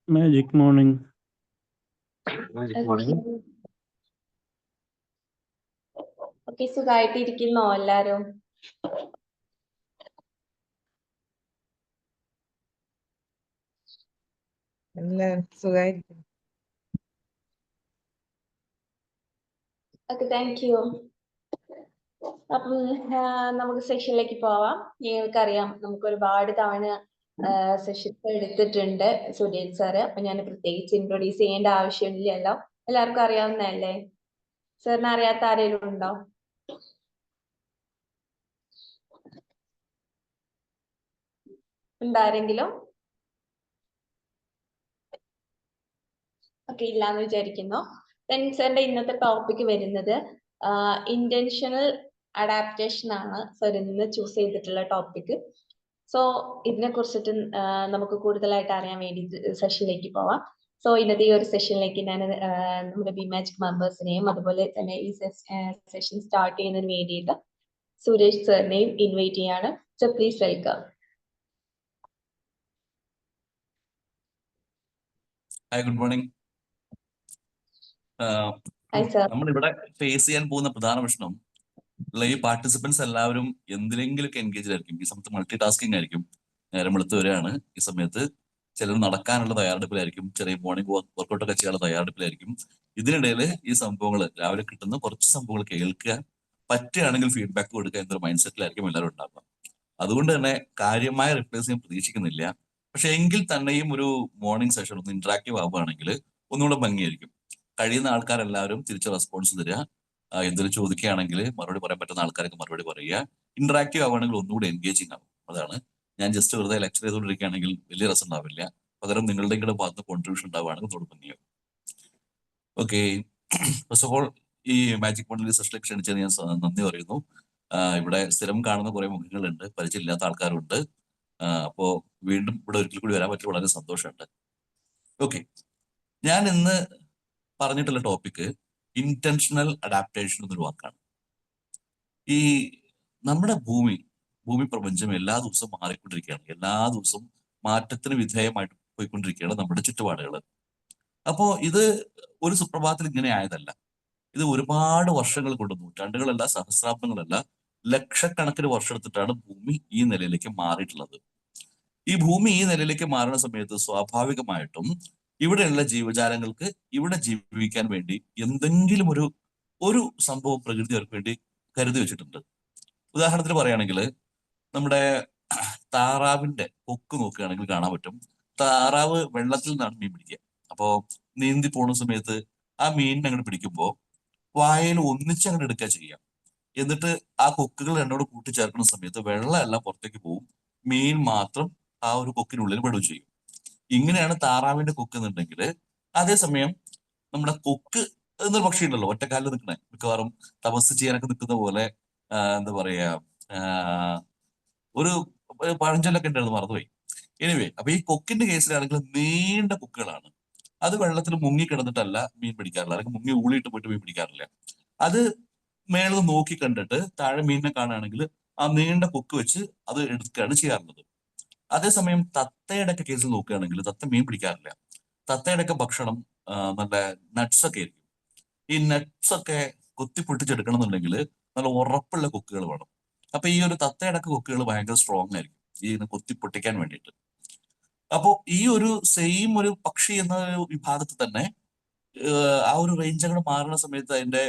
Magic morning. Okay, സുഖമായിട്ടിരിക്കുന്നോ എല്ലാരും? സുഖായിരിക്കും. Okay, thank you. അപ്പം നമുക്ക് സെഷനിലേക്ക് പോവാം. നിങ്ങൾക്കറിയാം, നമുക്ക് ഒരുപാട് തവണ സെഷൻസ് എടുത്തിട്ടുണ്ട് സുധീർ സാറ്. അപ്പൊ ഞാൻ പ്രത്യേകിച്ച് ഇൻട്രൊഡ്യൂസ് ചെയ്യേണ്ട ആവശ്യമില്ലല്ലോ, എല്ലാവർക്കും അറിയാവുന്നതല്ലേ? സാറിന് അറിയാത്ത ആരെങ്കിലും ഉണ്ടോ? ഉണ്ടാരെങ്കിലും? ഓക്കെ, ഇല്ലാന്ന് വിചാരിക്കുന്നു. സാറിന്റെ ഇന്നത്തെ ടോപ്പിക് വരുന്നത് ഇന്റൻഷണൽ അഡാപ്റ്റേഷൻ ആണ് സാർ ഇന്ന് ചൂസ് ചെയ്തിട്ടുള്ള ടോപ്പിക്. സോ ഇതിനെ കുറിച്ചിട്ട് നമുക്ക് കൂടുതലായിട്ട് അറിയാൻ വേണ്ടി സെഷനിലേക്ക് പോവാം. സോ ഇന്നത്തെ ഈ ഒരു സെഷനിലേക്ക് ഞാൻ നമ്മുടെ ബിമാജിക് മെമ്പേഴ്സിനെയും അതുപോലെ തന്നെ ഈ സെഷൻ സ്റ്റാർട്ട് ചെയ്യുന്നതിന് വേണ്ടിയിട്ട് സുരേഷ് സാറിനെയും ഇൻവൈറ്റ് ചെയ്യാണ്. So please welcome. Hi, good morning. നമ്മളിവിടെ ഫേസ് ചെയ്യാൻ പോകുന്ന പ്രധാന പ്രശ്നം ഈ പാർട്ടിസിപ്പൻസ് എല്ലാവരും എന്തിലെങ്കിലൊക്കെ എൻഗേജ് ആയിരിക്കും. ഈ സമയത്ത് മൾട്ടി ടാസ്കിങ് ആയിരിക്കും. നേരം വെളുത്ത് വരെയാണ്. ഈ സമയത്ത് ചിലർ നടക്കാനുള്ള തയ്യാറെടുപ്പിലായിരിക്കും, ചെറിയ മോർണിംഗ് വർക്കൗട്ട് ഒക്കെ ചെയ്യാനുള്ള തയ്യാറെടുപ്പിലായിരിക്കും. ഇതിനിടയിൽ ഈ സംഭവങ്ങൾ രാവിലെ കിട്ടുന്ന കുറച്ച് സംഭവങ്ങൾ കേൾക്കുക, പറ്റുകയാണെങ്കിൽ ഫീഡ്ബാക്ക് കൊടുക്കുക എന്നൊരു മൈൻഡ് സെറ്റിലായിരിക്കും എല്ലാവരും ഉണ്ടാകുക. അതുകൊണ്ട് തന്നെ കാര്യമായ റിപ്ലൈസ് ഞാൻ പ്രതീക്ഷിക്കുന്നില്ല. പക്ഷെ എങ്കിൽ തന്നെയും ഒരു മോർണിംഗ് സെഷൻ ഒന്ന് ഇന്ററാക്റ്റീവ് ആവുകയാണെങ്കിൽ ഒന്നുകൂടെ ഭംഗിയായിരിക്കും. കഴിയുന്ന ആൾക്കാരെല്ലാവരും തിരിച്ച് റെസ്പോൺസ് തരിക. എന്തെങ്കിലും ചോദിക്കുകയാണെങ്കിൽ മറുപടി പറയാൻ പറ്റുന്ന ആൾക്കാർക്ക് മറുപടി പറയുക. ഇന്ററാക്റ്റീവ് ആവുകയാണെങ്കിൽ ഒന്നുകൂടി എൻഗേജിങ് ആവും. അതാണ്. ഞാൻ ജസ്റ്റ് വെറുതെ ലെക്ചർ ചെയ്തുകൊണ്ടിരിക്കുകയാണെങ്കിൽ വലിയ രസം ഉണ്ടാവില്ല. പകരം നിങ്ങളുടെയും കൂടെ ഭാഗത്ത് കോൺട്രിബ്യൂഷൻ ഉണ്ടാവുകയാണെങ്കിൽ ഒന്നുകൂടെ ഭംഗിയാവും. ഓക്കെ, ഫസ്റ്റ് ഓഫ് ഓൾ ഈ മാജിക് മോഡൽ സെഷനിലേക്ക് ക്ഷണിച്ചത് ഞാൻ നന്ദി പറയുന്നു. ഇവിടെ സ്ഥിരം കാണുന്ന കുറെ മുഖങ്ങളുണ്ട്, പരിചയമില്ലാത്ത ആൾക്കാരുണ്ട്. അപ്പോ വീണ്ടും ഇവിടെ ഒരിക്കൽ കൂടി വരാൻ പറ്റി വളരെ സന്തോഷമുണ്ട്. ഓക്കെ, ഞാൻ ഇന്ന് പറഞ്ഞിട്ടുള്ള ടോപ്പിക്ക് ഇന്റൻഷണൽ അഡാപ്റ്റേഷൻ എന്നൊരു വാക്കാണ്. ഈ നമ്മുടെ ഭൂമി പ്രപഞ്ചം എല്ലാ ദിവസവും മാറിക്കൊണ്ടിരിക്കുകയാണ്. എല്ലാ ദിവസവും മാറ്റത്തിന് വിധേയമായിട്ട് പോയിക്കൊണ്ടിരിക്കുകയാണ് നമ്മുടെ ചുറ്റുപാടുകൾ. അപ്പോ ഇത് ഒരു സുപ്രഭാതത്തിൽ ഇങ്ങനെ ആയതല്ല. ഇത് ഒരുപാട് വർഷങ്ങൾ കൊണ്ട്, നൂറ്റാണ്ടുകളല്ല, സഹസ്രാബ്ദങ്ങളല്ല, ലക്ഷക്കണക്കിന് വർഷം എടുത്തിട്ടാണ് ഭൂമി ഈ നിലയിലേക്ക് മാറിയിട്ടുള്ളത്. ഈ ഭൂമി ഈ നിലയിലേക്ക് മാറുന്ന സമയത്ത് സ്വാഭാവികമായിട്ടും ഇവിടെയുള്ള ജീവജാലങ്ങൾക്ക് ഇവിടെ ജീവിക്കാൻ വേണ്ടി എന്തെങ്കിലും ഒരു സംഭവം പ്രകൃതി അവർക്ക് വേണ്ടി കരുതി വെച്ചിട്ടുണ്ട്. ഉദാഹരണത്തിന് പറയുകയാണെങ്കിൽ നമ്മുടെ താറാവിന്റെ കൊക്ക് നോക്കുകയാണെങ്കിൽ കാണാൻ പറ്റും. താറാവ് വെള്ളത്തിൽ നിന്നാണ് മീൻ പിടിക്കുക. അപ്പോ നീന്തി പോണ സമയത്ത് ആ മീനിനെ അങ്ങോട്ട് പിടിക്കുമ്പോൾ വായയിൽ ഒന്നിച്ചങ്ങോട്ട് എടുക്കുക ചെയ്യാം. എന്നിട്ട് ആ കൊക്കുകൾ എന്നോട് കൂട്ടിച്ചേർക്കുന്ന സമയത്ത് വെള്ളം എല്ലാം പുറത്തേക്ക് പോവും, മീൻ മാത്രം ആ ഒരു കൊക്കിനുള്ളിൽ പെടുകയും ചെയ്യും. ഇങ്ങനെയാണ് താറാവിന്റെ കൊക്ക് എന്നുണ്ടെങ്കിൽ. അതേസമയം നമ്മുടെ കൊക്ക് എന്നൊരു പക്ഷി ഉണ്ടല്ലോ, ഒറ്റക്കാലിൽ നിൽക്കണേ, മിക്കവാറും തപസ് ചെയ്യാനൊക്കെ നിൽക്കുന്ന പോലെ, എന്താ പറയാ, ഒരു പഴഞ്ചൊല്ലൊക്കെ ഉണ്ടായിരുന്നു, മറന്നുപോയി. എനിവേ, അപ്പൊ ഈ കൊക്കിന്റെ കേസിലാണെങ്കിൽ നീണ്ട കൊക്കുകളാണ്. അത് വെള്ളത്തിൽ മുങ്ങി കിടന്നിട്ടല്ല മീൻ പിടിക്കാറില്ല, അല്ലെങ്കിൽ മുങ്ങി ഊളിയിട്ട് പോയിട്ട് മീൻ പിടിക്കാറില്ല. അത് മേളിൽ നോക്കി കണ്ടിട്ട് താഴെ മീനിനെ കാണുകയാണെങ്കിൽ ആ നീണ്ട കൊക്ക് വെച്ച് അത് എടുക്കുകയാണ് ചെയ്യാറുള്ളത്. അതേസമയം തത്തയുടെ ഒക്കെ കേസിൽ നോക്കുകയാണെങ്കിൽ തത്ത മീൻ പിടിക്കാറില്ല. തത്തയുടെ ഒക്കെ ഭക്ഷണം നല്ല നട്ട്സ് ഒക്കെ ആയിരിക്കും. ഈ നട്ട്സ് ഒക്കെ കുത്തി പൊട്ടിച്ചെടുക്കണം എന്നുണ്ടെങ്കിൽ നല്ല ഉറപ്പുള്ള കൊക്കുകൾ വേണം. അപ്പൊ ഈ ഒരു തത്തയുടെ ഒക്കെ കൊക്കുകൾ ഭയങ്കര സ്ട്രോങ് ആയിരിക്കും ഈ കൊത്തി പൊട്ടിക്കാൻ വേണ്ടിയിട്ട്. അപ്പോൾ ഈ ഒരു സെയിം ഒരു പക്ഷി എന്ന വിഭാഗത്തിൽ തന്നെ ആ ഒരു റേഞ്ച് അങ്ങോട്ട് മാറുന്ന സമയത്ത് അതിന്റെ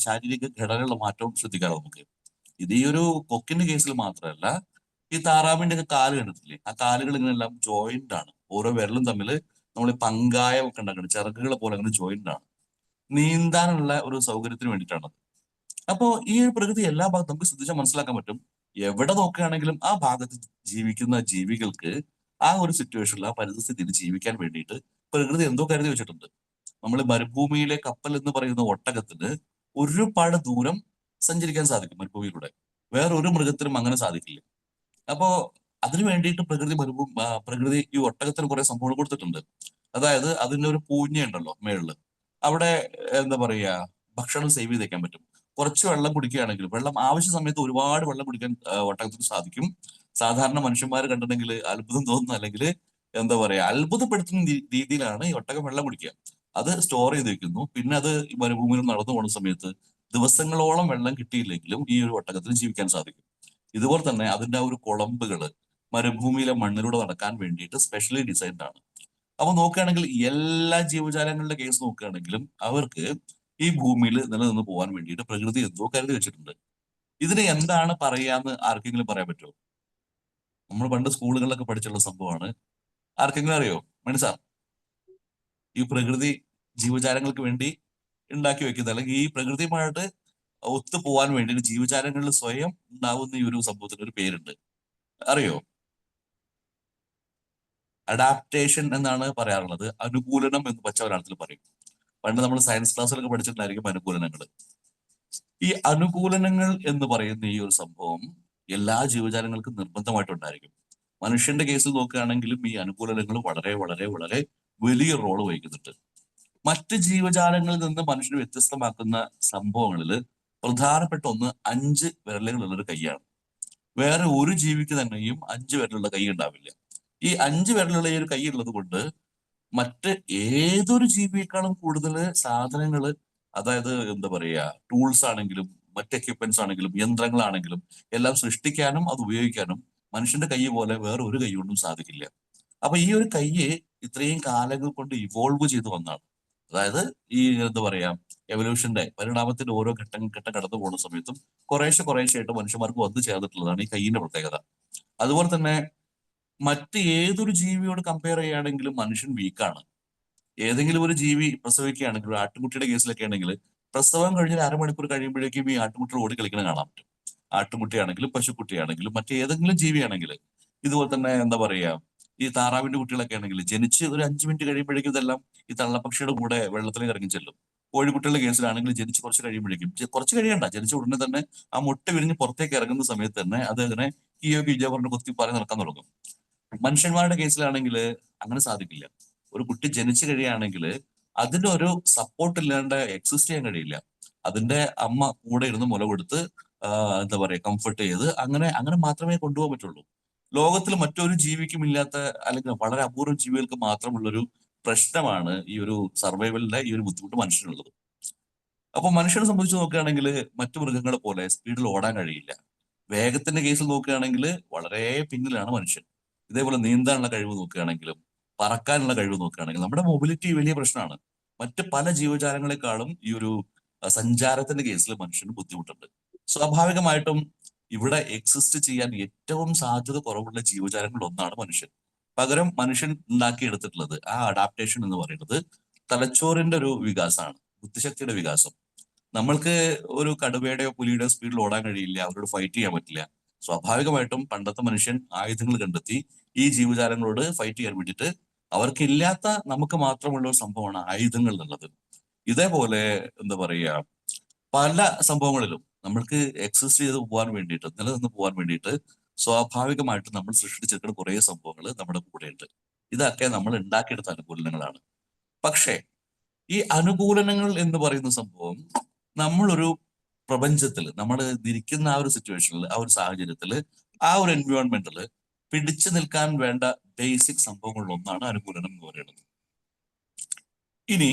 ശാരീരിക ഘടനയുള്ള മാറ്റവും ശ്രദ്ധിക്കാറ് നമുക്ക്. ഇത് ഈ ഒരു കൊക്കിന്റെ കേസിൽ മാത്രമല്ല, ഈ താറാവിന്റെ ഒക്കെ കാല് കണ്ടിട്ടില്ലേ, ആ കാലുകൾ ഇങ്ങനെല്ലാം ജോയിന്റ് ആണ്. ഓരോ വിരലും തമ്മിൽ നമ്മൾ പങ്കായം ഒക്കെ ഉണ്ടാക്കണം, ചിറകുകളെ പോലെ അങ്ങനെ ജോയിന്റ് ആണ്. നീന്താനുള്ള ഒരു സൗകര്യത്തിന് വേണ്ടിയിട്ടാണ്. അപ്പോ ഈ ഒരു പ്രകൃതി എല്ലാ ഭാഗത്തും നമുക്ക് ശ്രദ്ധിച്ചാൽ മനസ്സിലാക്കാൻ പറ്റും. എവിടെ നോക്കുകയാണെങ്കിലും ആ ഭാഗത്ത് ജീവിക്കുന്ന ജീവികൾക്ക് ആ ഒരു സിറ്റുവേഷനിൽ, ആ പരിസ്ഥിതിയിൽ ജീവിക്കാൻ വേണ്ടിയിട്ട് പ്രകൃതി എന്തോ കരുതി വെച്ചിട്ടുണ്ട്. നമ്മൾ മരുഭൂമിയിലെ കപ്പൽ എന്ന് പറയുന്ന ഒട്ടകത്തിന് ഒരുപാട് ദൂരം സഞ്ചരിക്കാൻ സാധിക്കും മരുഭൂമിയിലൂടെ. വേറൊരു മൃഗത്തിനും അങ്ങനെ സാധിക്കില്ല. അപ്പോ അതിനു വേണ്ടിയിട്ട് പ്രകൃതി ഈ ഒട്ടകത്തിന് കുറെ സംഭവങ്ങൾ കൊടുത്തിട്ടുണ്ട്. അതായത് അതിന്റെ ഒരു പൂഞ്ഞ ഉണ്ടല്ലോ മേളില്, അവിടെ എന്താ പറയാ, ഭക്ഷണം സേവ് ചെയ്ത് വെക്കാൻ പറ്റും. കുറച്ച് വെള്ളം കുടിക്കുകയാണെങ്കിൽ, വെള്ളം ആവശ്യ സമയത്ത് ഒരുപാട് വെള്ളം കുടിക്കാൻ ഒട്ടകത്തിന് സാധിക്കും. സാധാരണ മനുഷ്യന്മാർ കണ്ടിട്ടുണ്ടെങ്കിൽ അത്ഭുതം തോന്നുന്നു, അല്ലെങ്കിൽ എന്താ പറയാ അത്ഭുതപ്പെടുത്തുന്ന രീതിയിലാണ് ഈ ഒട്ടകം വെള്ളം കുടിക്കുക. അത് സ്റ്റോർ ചെയ്ത് വെക്കുന്നു. പിന്നെ അത് ഈ മരുഭൂമിയിൽ നടന്നു പോകുന്ന സമയത്ത് ദിവസങ്ങളോളം വെള്ളം കിട്ടിയില്ലെങ്കിലും ഈ ഒരു ഒട്ടകത്തിന് ജീവിക്കാൻ സാധിക്കും. ഇതുപോലെ തന്നെ അതിന്റെ ആ ഒരു കുളമ്പുകള് മരുഭൂമിയിലെ മണ്ണിലൂടെ നടക്കാൻ വേണ്ടിയിട്ട് സ്പെഷ്യലി ഡിസൈൻഡ് ആണ്. അപ്പൊ നോക്കുകയാണെങ്കിൽ എല്ലാ ജീവജാലങ്ങളുടെ കേസ് നോക്കുകയാണെങ്കിലും അവർക്ക് ഈ ഭൂമിയിൽ നിലനിന്ന് പോകാൻ വേണ്ടിയിട്ട് പ്രകൃതി എന്തോ കരുതി വെച്ചിട്ടുണ്ട്. ഇതിന് എന്താണ് പറയാന്ന് ആർക്കെങ്കിലും പറയാൻ പറ്റുമോ? നമ്മൾ പണ്ട് സ്കൂളുകളിലൊക്കെ പഠിച്ചുള്ള സംഭവമാണ്. ആർക്കെങ്കിലും അറിയോ? മനസ്സാ, ഈ പ്രകൃതി ജീവജാലങ്ങൾക്ക് വേണ്ടി ഉണ്ടാക്കി വെക്കുന്നത് അല്ലെങ്കിൽ ഈ പ്രകൃതിയുമായിട്ട് ഒത്തു പോകാൻ വേണ്ടി ജീവജാലങ്ങളിൽ സ്വയം ഉണ്ടാവുന്ന ഈ ഒരു സംഭവത്തിന് ഒരു പേരുണ്ട്, അറിയോ? അഡാപ്റ്റേഷൻ എന്നാണ് പറയാറുള്ളത്. അനുകൂലനം എന്ന് പച്ച മലയാളത്തിൽ പറയും. പണ്ട് നമ്മൾ സയൻസ് ക്ലാസ്സിലൊക്കെ പഠിച്ചിട്ടുണ്ടായിരിക്കും അനുകൂലനങ്ങൾ. ഈ അനുകൂലനങ്ങൾ എന്ന് പറയുന്ന ഈ ഒരു സംഭവം എല്ലാ ജീവജാലങ്ങൾക്കും നിർബന്ധമായിട്ടുണ്ടായിരിക്കും. മനുഷ്യന്റെ കേസിൽ നോക്കുകയാണെങ്കിലും ഈ അനുകൂലനങ്ങൾ വളരെ വളരെ വളരെ വലിയ റോള് വഹിക്കുന്നുണ്ട്. മറ്റ് ജീവജാലങ്ങളിൽ നിന്ന് മനുഷ്യനെ വ്യത്യസ്തമാക്കുന്ന സംഭവങ്ങളിൽ പ്രധാനപ്പെട്ട ഒന്ന് 5 വിരലുകളുള്ളൊരു കൈയാണ്. വേറെ ഒരു ജീവിക്ക് തന്നെയും 5 വിരലുള്ള കൈ ഉണ്ടാവില്ല. ഈ 5 വിരലുള്ള ഈ ഒരു കൈ ഉള്ളത് കൊണ്ട് മറ്റ് ഏതൊരു ജീവിയേക്കാളും കൂടുതൽ സാധനങ്ങൾ, അതായത് എന്താ പറയുക, ടൂൾസ് ആണെങ്കിലും മറ്റ് എക്യുപ്മെന്റ്സ് ആണെങ്കിലും യന്ത്രങ്ങളാണെങ്കിലും എല്ലാം സൃഷ്ടിക്കാനും അത് ഉപയോഗിക്കാനും മനുഷ്യന്റെ കൈ പോലെ വേറെ ഒരു കൈ കൊണ്ടും സാധിക്കില്ല. അപ്പൊ ഈ ഒരു കൈ ഇത്രയും കാലങ്ങൾ കൊണ്ട് ഇവോൾവ് ചെയ്തു വന്നാണ്. അതായത് ഈ എന്താ പറയാ എവല്യൂഷന്റെ പരിണാമത്തിന്റെ ഓരോ ഘട്ടം കടന്നു പോകുന്ന സമയത്തും കുറേശ്ശെ മനുഷ്യന്മാർക്ക് വന്നു ചേർന്നിട്ടുള്ളതാണ് ഈ കൈയിന്റെ പ്രത്യേകത. അതുപോലെ തന്നെ മറ്റ് ഏതൊരു ജീവിയോട് കമ്പയർ ചെയ്യുകയാണെങ്കിലും മനുഷ്യൻ വീക്കാണ്. ഏതെങ്കിലും ഒരു ജീവി പ്രസവിക്കുകയാണെങ്കിൽ, ഒരു ആട്ടുകുട്ടിയുടെ കേസിലൊക്കെ ആണെങ്കിൽ പ്രസവം കഴിഞ്ഞ് 1/2 മണിക്കൂർ കഴിയുമ്പോഴേക്കും ഈ ആട്ടുകുട്ടികൾ ഓടി കളിക്കുന്നത് കാണാൻ പറ്റും. ആട്ടുകുട്ടിയാണെങ്കിലും പശുക്കുട്ടിയാണെങ്കിലും മറ്റേതെങ്കിലും ജീവിയാണെങ്കിൽ. ഇതുപോലെ തന്നെ എന്താ പറയാ ഈ താറാവിന്റെ കുട്ടികളൊക്കെ ആണെങ്കിൽ ജനിച്ച് ഒരു 5 മിനിറ്റ് കഴിയുമ്പോഴേക്കും ഇതെല്ലാം ഈ തള്ളപ്പക്ഷിയുടെ കൂടെ വെള്ളത്തിലേക്ക് ഇറങ്ങി ചെല്ലും. കോഴിക്കുട്ടികളുടെ കേസിലാണെങ്കിൽ ജനിച്ച് കുറച്ച് കഴിയുമ്പോഴേക്കും, കുറച്ച് കഴിയണ്ട, ജനിച്ച ഉടനെ തന്നെ ആ മുട്ട വിരിഞ്ഞ് പുറത്തേക്ക് ഇറങ്ങുന്ന സമയത്ത് തന്നെ അത് അങ്ങനെ കിയോ പറഞ്ഞ് കൊത്തി പറഞ്ഞ് നടക്കാൻ തുടങ്ങും. മനുഷ്യന്മാരുടെ കേസിലാണെങ്കിൽ അങ്ങനെ സാധിക്കില്ല. ഒരു കുട്ടി ജനിച്ചു കഴിയുകയാണെങ്കിൽ അതിന്റെ ഒരു സപ്പോർട്ട് ഇല്ലാണ്ട് എക്സിസ്റ്റ് ചെയ്യാൻ കഴിയില്ല. അതിന്റെ അമ്മ കൂടെ ഇരുന്ന് മുല കൊടുത്ത് എന്താ പറയാ കംഫർട്ട് ചെയ്ത് അങ്ങനെ അങ്ങനെ മാത്രമേ കൊണ്ടുപോകാൻ പറ്റുള്ളൂ. ലോകത്തിൽ മറ്റൊരു ജീവിക്കും ഇല്ലാത്ത, അല്ലെങ്കിൽ വളരെ അപൂർവം ജീവികൾക്ക് മാത്രമുള്ളൊരു പ്രശ്നമാണ് ഈ ഒരു സർവൈവലിന്റെ ഈ ഒരു ബുദ്ധിമുട്ട് മനുഷ്യനുള്ളത്. അപ്പൊ മനുഷ്യനെ സംബന്ധിച്ച് നോക്കുകയാണെങ്കിൽ മറ്റു മൃഗങ്ങളെ പോലെ സ്പീഡിൽ ഓടാൻ കഴിയില്ല. വേഗത്തിന്റെ കേസിൽ നോക്കുകയാണെങ്കിൽ വളരെ പിന്നിലാണ് മനുഷ്യൻ. ഇതേപോലെ നീന്താനുള്ള കഴിവ് നോക്കുകയാണെങ്കിലും പറക്കാനുള്ള കഴിവ് നോക്കുകയാണെങ്കിലും നമ്മുടെ മൊബിലിറ്റി വലിയ പ്രശ്നമാണ്. മറ്റ് പല ജീവജാലങ്ങളെക്കാളും ഈ ഒരു സഞ്ചാരത്തിന്റെ കേസിൽ മനുഷ്യന് ബുദ്ധിമുട്ടുണ്ട്. സ്വാഭാവികമായിട്ടും ഇവിടെ എക്സിസ്റ്റ് ചെയ്യാൻ ഏറ്റവും സാധ്യത കുറവുള്ള ജീവജാലങ്ങളിൽ ഒന്നാണ് മനുഷ്യൻ. പകരം മനുഷ്യൻ ഉണ്ടാക്കിയെടുത്തിട്ടുള്ളത് ആ അഡാപ്റ്റേഷൻ എന്ന് പറയുന്നത് തലച്ചോറിന്റെ ഒരു വികാസമാണ്, ബുദ്ധിശക്തിയുടെ വികാസം. നമ്മൾക്ക് ഒരു കടുവയുടെയോ പുലിയുടെയോ സ്പീഡിൽ ഓടാൻ കഴിയില്ല, അവരോട് ഫൈറ്റ് ചെയ്യാൻ പറ്റില്ല. സ്വാഭാവികമായിട്ടും പണ്ടത്തെ മനുഷ്യൻ ആയുധങ്ങൾ കണ്ടെത്തി ഈ ജീവജാലങ്ങളോട് ഫൈറ്റ് ചെയ്യാൻ വേണ്ടിയിട്ട് അവർക്കില്ലാത്ത നമുക്ക് മാത്രമുള്ള ഒരു സംഭവമാണ് ആയുധങ്ങൾ എന്നുള്ളത്. ഇതേപോലെ എന്താ പറയുക പല സംഭവങ്ങളിലും നമ്മൾക്ക് എക്സിസ്റ്റ് ചെയ്ത് പോകാൻ വേണ്ടിയിട്ട്, നിലനിന്ന് പോകാൻ വേണ്ടിയിട്ട് സ്വാഭാവികമായിട്ട് നമ്മൾ സൃഷ്ടിച്ചെടുക്കുന്ന കുറേ സംഭവങ്ങൾ നമ്മുടെ കൂടെയുണ്ട്. ഇതൊക്കെ നമ്മൾ ഉണ്ടാക്കിയെടുത്ത അനുകൂലനങ്ങളാണ്. പക്ഷേ ഈ അനുകൂലനങ്ങൾ എന്ന് പറയുന്ന സംഭവം നമ്മളൊരു പ്രപഞ്ചത്തിൽ നമ്മൾ ഇരിക്കുന്ന ആ ഒരു സിറ്റുവേഷനിൽ, ആ ഒരു സാഹചര്യത്തിൽ, ആ ഒരു എൻവയോൺമെന്റിൽ പിടിച്ചു നിൽക്കാൻ വേണ്ട ബേസിക് സംഭവങ്ങളിൽ ഒന്നാണ് അനുകൂലനം എന്ന് പറയുന്നത്. ഇനി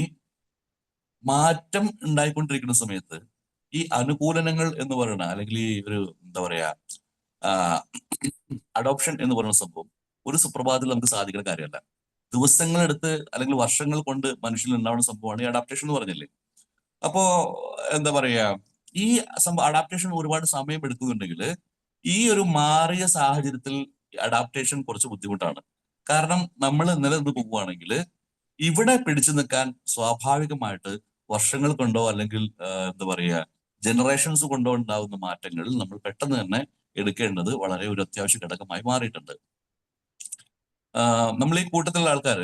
മാറ്റം ഉണ്ടായിക്കൊണ്ടിരിക്കുന്ന സമയത്ത് ഈ അനുകൂലനങ്ങൾ എന്ന് പറയുന്ന, അല്ലെങ്കിൽ ഈ ഒരു എന്താ പറയാ അഡോപ്ഷൻ എന്ന് പറയുന്ന സംഭവം ഒരു സുപ്രഭാതത്തിൽ നമുക്ക് സാധിക്കുന്ന കാര്യമല്ല. ദിവസങ്ങളെടുത്ത് അല്ലെങ്കിൽ വർഷങ്ങൾ കൊണ്ട് മനുഷ്യനിൽ ഉണ്ടാവുന്ന സംഭവമാണ് ഈ അഡാപ്റ്റേഷൻ എന്ന് പറഞ്ഞില്ലേ. അപ്പോ എന്താ പറയാ ഈ സംഭവം അഡാപ്റ്റേഷൻ ഒരുപാട് സമയം എടുക്കുന്നുണ്ടെങ്കിൽ ഈ ഒരു മാറിയ സാഹചര്യത്തിൽ അഡാപ്റ്റേഷൻ കുറച്ച് ബുദ്ധിമുട്ടാണ്. കാരണം നമ്മൾ നിലനിന്ന് പോകുവാണെങ്കിൽ ഇവിടെ പിടിച്ചു നിൽക്കാൻ സ്വാഭാവികമായിട്ട് വർഷങ്ങൾ കൊണ്ടോ അല്ലെങ്കിൽ എന്താ പറയുക ജനറേഷൻസ് കൊണ്ടോ ഉണ്ടാകുന്ന മാറ്റങ്ങൾ നമ്മൾ പെട്ടെന്ന് തന്നെ എടുക്കേണ്ടത് വളരെ ഒരു അത്യാവശ്യ ഘടകമായി മാറിയിട്ടുണ്ട്. നമ്മൾ ഈ കൂട്ടത്തിലുള്ള ആൾക്കാർ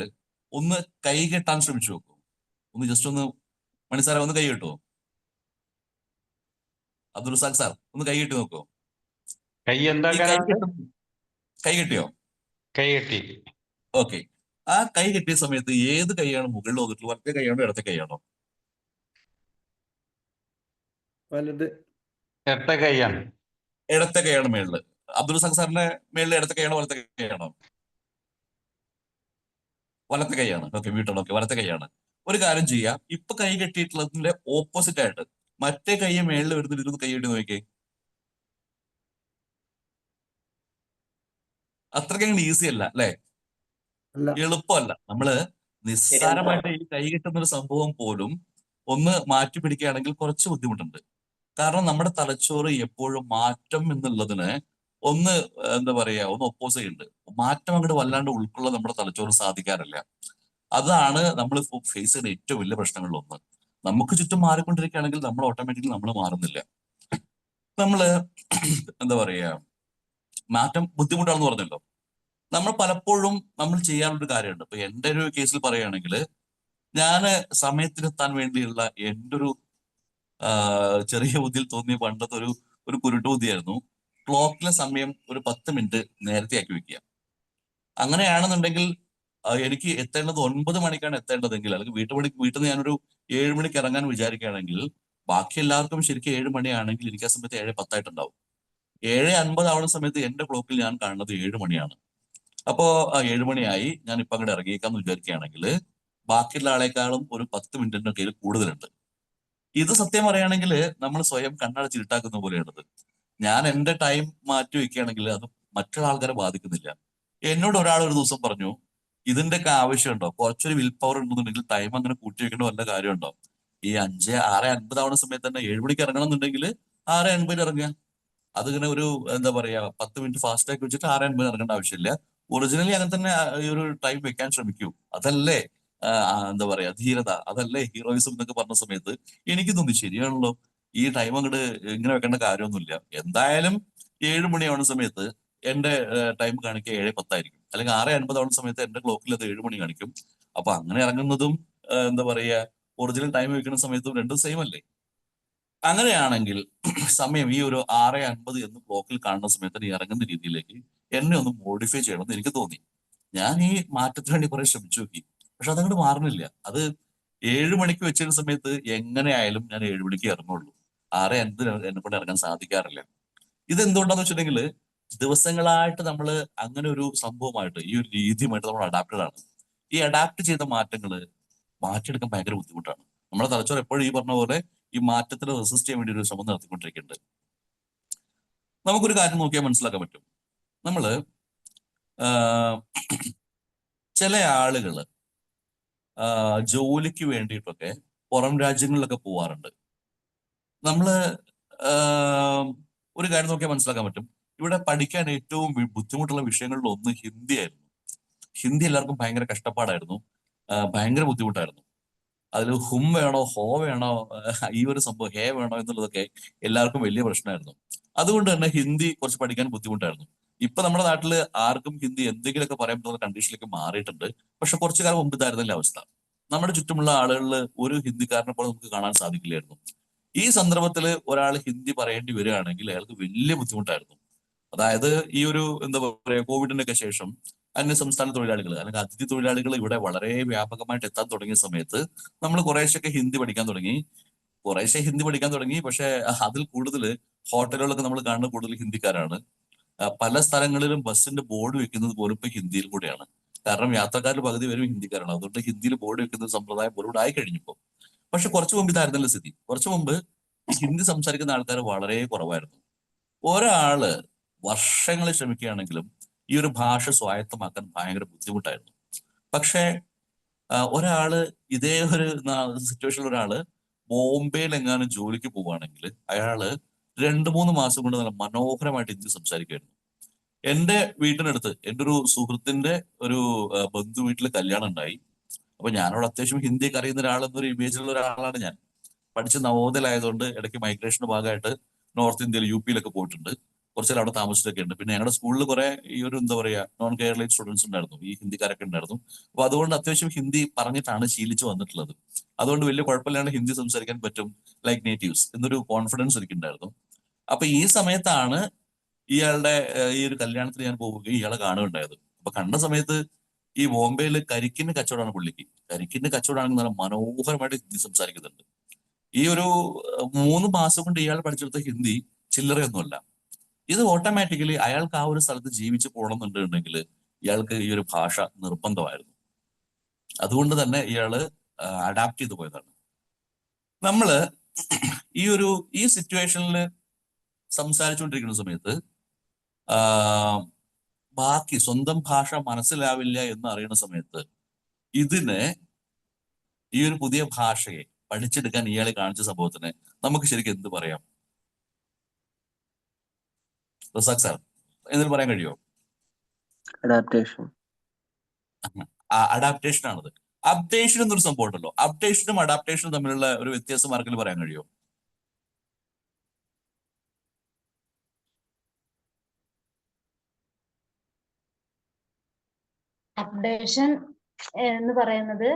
ഒന്ന് കൈ കെട്ടാൻ ശ്രമിച്ചു നോക്കൂ. ഒന്ന് ജസ്റ്റ് ഒന്ന് മണിസാറെ ഒന്ന് കൈ കെട്ടുമോ? അബ്ദുൾ റസാഖ് സാർ ഒന്ന് കൈ കെട്ടി നോക്കൂ. കൈ കൈ കെട്ടിയോ? കൈ കെട്ടി. ഓക്കെ. ആ കൈ കെട്ടിയ സമയത്ത് ഏത് കൈയാണ് മുകളിൽ വന്നിട്ടുള്ളത്? വലത്തെ കൈയാണോ ഇടത്തെ കൈയാണോ? വലത്. ഇടത്തെ കൈയാണ്. ഇടത്തെ കൈയാണ് മേളില്. അബ്ദുൾ റസാഖ് സാറിന്റെ മേളിൽ ഇടത്തെ കൈയാണോ വലത്തെ കൈയാണോ? വലത്തെ കൈയാണ്. ഓക്കെ, മ്യൂട്ടാണ്. ഓക്കെ, വലത്തെ കൈയാണ്. ഒരു കാര്യം ചെയ്യാം, ഇപ്പൊ കൈ കെട്ടിയിട്ടുള്ളതിന്റെ ഓപ്പോസിറ്റ് ആയിട്ട് മറ്റേ കൈ മേളിൽ വരുന്നിട്ട് ഇരുന്ന് കൈ കെട്ടി നോക്കിയേ. അത്രയ്ക്ക് ഈസി അല്ല അല്ലെ? അല്ല. എളുപ്പമല്ല. നമ്മള് നിസ്സാരമായിട്ട് ഈ കൈ കെട്ടുന്ന ഒരു സംഭവം പോലും ഒന്ന് മാറ്റി പിടിക്കുകയാണെങ്കിൽ കുറച്ച് ബുദ്ധിമുട്ടുണ്ട്. കാരണം നമ്മുടെ തലച്ചോറ് എപ്പോഴും മാറ്റം എന്നുള്ളതിന് ഒന്ന് എന്താ പറയാ, ഒന്ന് ഒപ്പോസ് ചെയ്യുന്നുണ്ട്. മാറ്റം അങ്ങോട്ട് വല്ലാണ്ട് ഉൾക്കൊള്ളാൻ നമ്മുടെ തലച്ചോറ് സാധിക്കാറില്ല. അതാണ് നമ്മൾ ഫേസ് ചെയ്യുന്ന ഏറ്റവും വലിയ പ്രശ്നങ്ങളിലൊന്ന്. നമുക്ക് ചുറ്റും മാറിക്കൊണ്ടിരിക്കുകയാണെങ്കിൽ നമ്മൾ ഓട്ടോമാറ്റിക്കലി നമ്മൾ മാറുന്നില്ല. നമ്മള് എന്താ പറയാ, മാറ്റം ബുദ്ധിമുട്ടാണെന്ന് പറഞ്ഞല്ലോ. നമ്മൾ പലപ്പോഴും നമ്മൾ ചെയ്യാനുള്ളൊരു കാര്യമുണ്ട്. ഇപ്പൊ എന്റെ ഒരു കേസിൽ പറയുകയാണെങ്കിൽ, ഞാന് സമയത്തിനെത്താൻ വേണ്ടിയുള്ള എൻ്റെ ഒരു ചെറിയ ബുദ്ധിയിൽ തോന്നിയ പണ്ടത്തെ ഒരു കുരുട്ടു ബുദ്ധിയായിരുന്നു. ക്ലോക്കിലെ സമയം ഒരു 10 മിനിറ്റ് നേരത്തെ ആക്കി വെക്കുക. അങ്ങനെയാണെന്നുണ്ടെങ്കിൽ എനിക്ക് എത്തേണ്ടത് 9 മണിക്കാണ് എത്തേണ്ടതെങ്കിൽ, അല്ലെങ്കിൽ വീട്ടിൽ നിന്ന് ഞാനൊരു 7 മണിക്ക് ഇറങ്ങാൻ വിചാരിക്കുകയാണെങ്കിൽ, ബാക്കി എല്ലാവർക്കും ശരിക്കും 7 മണിയാണെങ്കിൽ എനിക്ക് ആ സമയത്ത് 7:10 ഉണ്ടാവും. 7:50 ആവുന്ന സമയത്ത് എന്റെ ക്ലോക്കിൽ ഞാൻ കാണുന്നത് 7 മണിയാണ്. അപ്പോ 7 മണിയായി, ഞാൻ ഇപ്പൊ അങ്ങോട്ട് ഇറങ്ങിയേക്കാന്ന് വിചാരിക്കുകയാണെങ്കിൽ ബാക്കിയുള്ള ആളെക്കാളും ഒരു 10 മിനിറ്റിന്റെ കയ്യിൽ കൂടുതലുണ്ട്. ഇത് സത്യം പറയുകയാണെങ്കിൽ നമ്മൾ സ്വയം കണ്ണടച്ച് ഇരുട്ടാക്കുന്ന പോലെയാണത്. ഞാൻ എന്റെ ടൈം മാറ്റി വെക്കുകയാണെങ്കിൽ അത് മറ്റുള്ള ആൾക്കാരെ ബാധിക്കുന്നില്ല. എന്നോട് ഒരാൾ ഒരു ദിവസം പറഞ്ഞു, ഇതിന്റെയൊക്കെ ആവശ്യമുണ്ടോ? കുറച്ചൊരു വിൽ പവർ ഉണ്ടെന്നുണ്ടെങ്കിൽ ടൈം അങ്ങനെ കൂട്ടി വെക്കേണ്ട വല്ല കാര്യമുണ്ടോ? ഈ 6:50 ആവുന്ന സമയത്ത് തന്നെ 7 മണിക്ക് ഇറങ്ങണം എന്നുണ്ടെങ്കിൽ 6:50 ഇറങ്ങുക. അതിങ്ങനെ ഒരു എന്താ പറയാ 10 മിനിറ്റ് ഫാസ്റ്റ് ആക്കി വെച്ചിട്ട് 6:50 ഇറങ്ങേണ്ട ആവശ്യമില്ല. ഒറിജിനലി അങ്ങനെ തന്നെ ഈ ഒരു ടൈം വെക്കാൻ ശ്രമിക്കൂ. അതല്ലേ എന്താ പറയാ ധീരത, അതല്ലേ ഹീറോയിസം എന്നൊക്കെ പറഞ്ഞ സമയത്ത് എനിക്ക് തോന്നി ശരിയാണല്ലോ, ഈ ടൈം അങ്ങോട്ട് ഇങ്ങനെ വെക്കേണ്ട കാര്യമൊന്നുമില്ല. എന്തായാലും 7 മണിയാവുന്ന സമയത്ത് എന്റെ ടൈം കാണിക്കുക 7:10 ആയിരിക്കും, അല്ലെങ്കിൽ 6:50 ആവുന്ന സമയത്ത് എന്റെ ക്ലോക്കിൽ അത് 7 മണി കാണിക്കും. അപ്പൊ അങ്ങനെ ഇറങ്ങുന്നതും എന്താ പറയാ ഒറിജിനൽ ടൈം വെക്കുന്ന സമയത്തും രണ്ടും സെയിം അല്ലേ? അങ്ങനെയാണെങ്കിൽ സമയം ഈ ഒരു 6:50 എന്ന് ക്ലോക്കിൽ കാണുന്ന സമയത്ത് ഈ ഇറങ്ങുന്ന രീതിയിലേക്ക് എന്നെ ഒന്ന് മോഡിഫൈ ചെയ്യണമെന്ന് എനിക്ക് തോന്നി. ഞാൻ ഈ മാറ്റത്തിന് വേണ്ടി കുറെ ശ്രമിച്ചു നോക്കി, പക്ഷെ അതങ്ങോട്ട് മാറുന്നില്ല. അത് 7 മണിക്ക് വെച്ചിരുന്ന സമയത്ത് എങ്ങനെ ആയാലും ഞാൻ 7 മണിക്ക് ഇറങ്ങുള്ളൂ. 6:50 എന്നെ കൊണ്ട് ഇറങ്ങാൻ സാധിക്കാറില്ല. ഇത് എന്തുകൊണ്ടാന്ന് വെച്ചിട്ടുണ്ടെങ്കിൽ ദിവസങ്ങളായിട്ട് നമ്മൾ അങ്ങനെ ഒരു സംഭവമായിട്ട് ഈ ഒരു രീതിയുമായിട്ട് നമ്മൾ അഡാപ്റ്റഡ് ആണ്. ഈ അഡാപ്റ്റ് ചെയ്ത മാറ്റങ്ങൾ മാറ്റിയെടുക്കാൻ ഭയങ്കര ബുദ്ധിമുട്ടാണ്. നമ്മുടെ തലച്ചോറ് എപ്പോഴും ഈ പറഞ്ഞ പോലെ ഈ മാറ്റത്തിന് റെസിസ്റ്റ് ചെയ്യാൻ വേണ്ടി ഒരു ശ്രമം നടത്തിക്കൊണ്ടിരിക്കുന്നുണ്ട്. നമുക്കൊരു കാര്യം നോക്കിയാൽ മനസ്സിലാക്കാൻ പറ്റും. നമ്മള് ചില ആളുകള് ജോലിക്ക് വേണ്ടിയിട്ടൊക്കെ പുറം രാജ്യങ്ങളിലൊക്കെ പോവാറുണ്ട്. നമ്മള് ഒരു കാര്യം നോക്കിയാൽ മനസ്സിലാക്കാൻ പറ്റും, ഇവിടെ പഠിക്കാൻ ഏറ്റവും ബുദ്ധിമുട്ടുള്ള വിഷയങ്ങളിൽ ഒന്ന് ഹിന്ദി ആയിരുന്നു. ഹിന്ദി എല്ലാവർക്കും ഭയങ്കര കഷ്ടപ്പാടായിരുന്നു, ഭയങ്കര ബുദ്ധിമുട്ടായിരുന്നു. അതിൽ ഹും വേണോ ഹോ വേണോ ഈ ഒരു സംഭവം ഹേ വേണോ എന്നുള്ളതൊക്കെ എല്ലാവർക്കും വലിയ പ്രശ്നമായിരുന്നു. അതുകൊണ്ട് തന്നെ ഹിന്ദി കുറച്ച് പഠിക്കാൻ ബുദ്ധിമുട്ടായിരുന്നു. ഇപ്പൊ നമ്മുടെ നാട്ടില് ആർക്കും ഹിന്ദി എന്തെങ്കിലുമൊക്കെ പറയാൻ പറ്റുന്ന കണ്ടീഷനിലേക്ക് മാറിയിട്ടുണ്ട്. പക്ഷെ കുറച്ചു കാലം മുമ്പ് ഇതായിരുന്നില്ല അവസ്ഥ. നമ്മുടെ ചുറ്റുമുള്ള ആളുകളിൽ ഒരു ഹിന്ദിക്കാരനെ പോലെ നമുക്ക് കാണാൻ സാധിക്കില്ലായിരുന്നു. ഈ സന്ദർഭത്തിൽ ഒരാൾ ഹിന്ദി പറയേണ്ടി വരികയാണെങ്കിൽ അയാൾക്ക് വലിയ ബുദ്ധിമുട്ടായിരുന്നു. അതായത് ഈ ഒരു എന്താ പറയുക കോവിഡിന്റെ ഒക്കെ ശേഷം അന്യ സംസ്ഥാന തൊഴിലാളികൾ അല്ലെങ്കിൽ അതിഥി തൊഴിലാളികൾ ഇവിടെ വളരെ വ്യാപകമായിട്ട് എത്താൻ തുടങ്ങിയ സമയത്ത് നമ്മൾ കുറേശ്ശൊക്കെ ഹിന്ദി പഠിക്കാൻ തുടങ്ങി. പക്ഷെ അതിൽ കൂടുതൽ ഹോട്ടലുകളൊക്കെ നമ്മൾ കാണുന്ന കൂടുതൽ ഹിന്ദിക്കാരാണ്. പല സ്ഥലങ്ങളിലും ബസ്സിന്റെ ബോർഡ് വെക്കുന്നത് പോലും ഇപ്പൊ ഹിന്ദിയിൽ കൂടെയാണ്. കാരണം യാത്രക്കാരുടെ പകുതി വരും ഹിന്ദിക്കാരാണ്. അതുകൊണ്ട് ഹിന്ദിയിൽ ബോർഡ് വെക്കുന്ന സമ്പ്രദായം പോലും ആയി കഴിഞ്ഞപ്പോ. പക്ഷെ കുറച്ചു മുമ്പ് ഇതായിരുന്നല്ലോ സ്ഥിതി. കുറച്ചു മുമ്പ് ഹിന്ദി സംസാരിക്കുന്ന ആൾക്കാർ വളരെ കുറവായിരുന്നു. ഒരാള് വർഷങ്ങൾ ശ്രമിക്കുകയാണെങ്കിലും ഈ ഒരു ഭാഷ സ്വായത്തമാക്കാൻ ഭയങ്കര ബുദ്ധിമുട്ടായിരുന്നു. പക്ഷെ ഒരാള് ഇതേ ഒരു സിറ്റുവേഷനിൽ ഒരാള് ബോംബെയിൽ എങ്ങാനും ജോലിക്ക് പോവുകയാണെങ്കിൽ അയാള് 2-3 മാസം കൊണ്ട് നല്ല മനോഹരമായിട്ട് ഹിന്ദി സംസാരിക്കുമായിരുന്നു. എന്റെ വീട്ടിനടുത്ത് എൻ്റെ ഒരു സുഹൃത്തിന്റെ ഒരു ബന്ധു വീട്ടിൽ കല്യാണം ഉണ്ടായി. അപ്പൊ ഞാനവിടെ അത്യാവശ്യം ഹിന്ദിയൊക്കെ അറിയുന്ന ഒരാളെന്നൊരു ഇമേജിലുള്ള ഒരാളാണ് ഞാൻ. പഠിച്ച് നവോദയയിലായതുകൊണ്ട് ഇടയ്ക്ക് മൈഗ്രേഷന്റെ ഭാഗമായിട്ട് നോർത്ത് ഇന്ത്യയിൽ UP-യിലൊക്കെ പോയിട്ടുണ്ട്. കുറച്ചാൽ അവിടെ താമസിച്ചൊക്കെ ഉണ്ട്. പിന്നെ ഞങ്ങളുടെ സ്കൂളിൽ കുറെ ഈ ഒരു എന്താ പറയാ നോൺ കേരളീയ സ്റ്റുഡൻസ് ഉണ്ടായിരുന്നു, ഈ ഹിന്ദിക്കാരൊക്കെ ഉണ്ടായിരുന്നു. അപ്പൊ അതുകൊണ്ട് അത്യാവശ്യം ഹിന്ദി പറഞ്ഞിട്ടാണ് ശീലിച്ചു വന്നിട്ടുള്ളത്. അതുകൊണ്ട് വലിയ കുഴപ്പമില്ലാണ്ട് ഹിന്ദി സംസാരിക്കാൻ പറ്റും, ലൈക്ക് നേറ്റീവ്സ് എന്നൊരു കോൺഫിഡൻസ് എനിക്കുണ്ടായിരുന്നു. അപ്പൊ ഈ സമയത്താണ് ഇയാളുടെ ഈ ഒരു കല്യാണത്തിന് ഞാൻ പോവുകയും ഇയാളെ കാണുകയുണ്ടായത്. അപ്പൊ കണ്ട സമയത്ത് ഈ ബോംബെയിൽ കരിക്കിന്റെ കച്ചവടമാണ് പുള്ളിക്ക്. കരിക്കിന്റെ കച്ചവടമാണെങ്കിൽ നല്ല മനോഹരമായിട്ട് ഹിന്ദി സംസാരിക്കുന്നുണ്ട്. ഈ ഒരു 3 മാസം കൊണ്ട് ഇയാൾ പഠിച്ചെടുത്ത ഹിന്ദി ചില്ലറയൊന്നുമല്ല. ഇത് ഓട്ടോമാറ്റിക്കലി അയാൾക്ക് ആ ഒരു സ്ഥലത്ത് ജീവിച്ചു പോകണമെന്നുണ്ടെങ്കിൽ ഇയാൾക്ക് ഈ ഒരു ഭാഷ നിർബന്ധമായിരുന്നു. അതുകൊണ്ട് തന്നെ ഇയാള് അഡാപ്റ്റ് ചെയ്തു പോയതാണ്. നമ്മള് ഈ സിറ്റുവേഷനിൽ സംസാരിച്ചുകൊണ്ടിരിക്കുന്ന സമയത്ത് ബാക്കി സ്വന്തം ഭാഷ മനസ്സിലാവില്ല എന്ന് അറിയുന്ന സമയത്ത് ഈ ഒരു പുതിയ ഭാഷയെ പഠിച്ചെടുക്കാൻ ഇയാളെ കാണിച്ച സംഭവത്തിന് നമുക്ക് ശരിക്കും എന്ത് പറയാം? റസാഖ് സാർ എന്തെങ്കിലും പറയാൻ കഴിയുമോ? അഡാപ്റ്റേഷൻ ആണത്. അപ്ഡേഷൻ എന്നൊരു സംഭവം ഉണ്ടല്ലോ. അപ്ഡേഷനും അഡാപ്റ്റേഷനും തമ്മിലുള്ള ഒരു വ്യത്യാസം ആർക്കെങ്കിലും പറയാൻ കഴിയുമോ? അപ്ഡേഷൻ എന്ന് പറയുന്നത്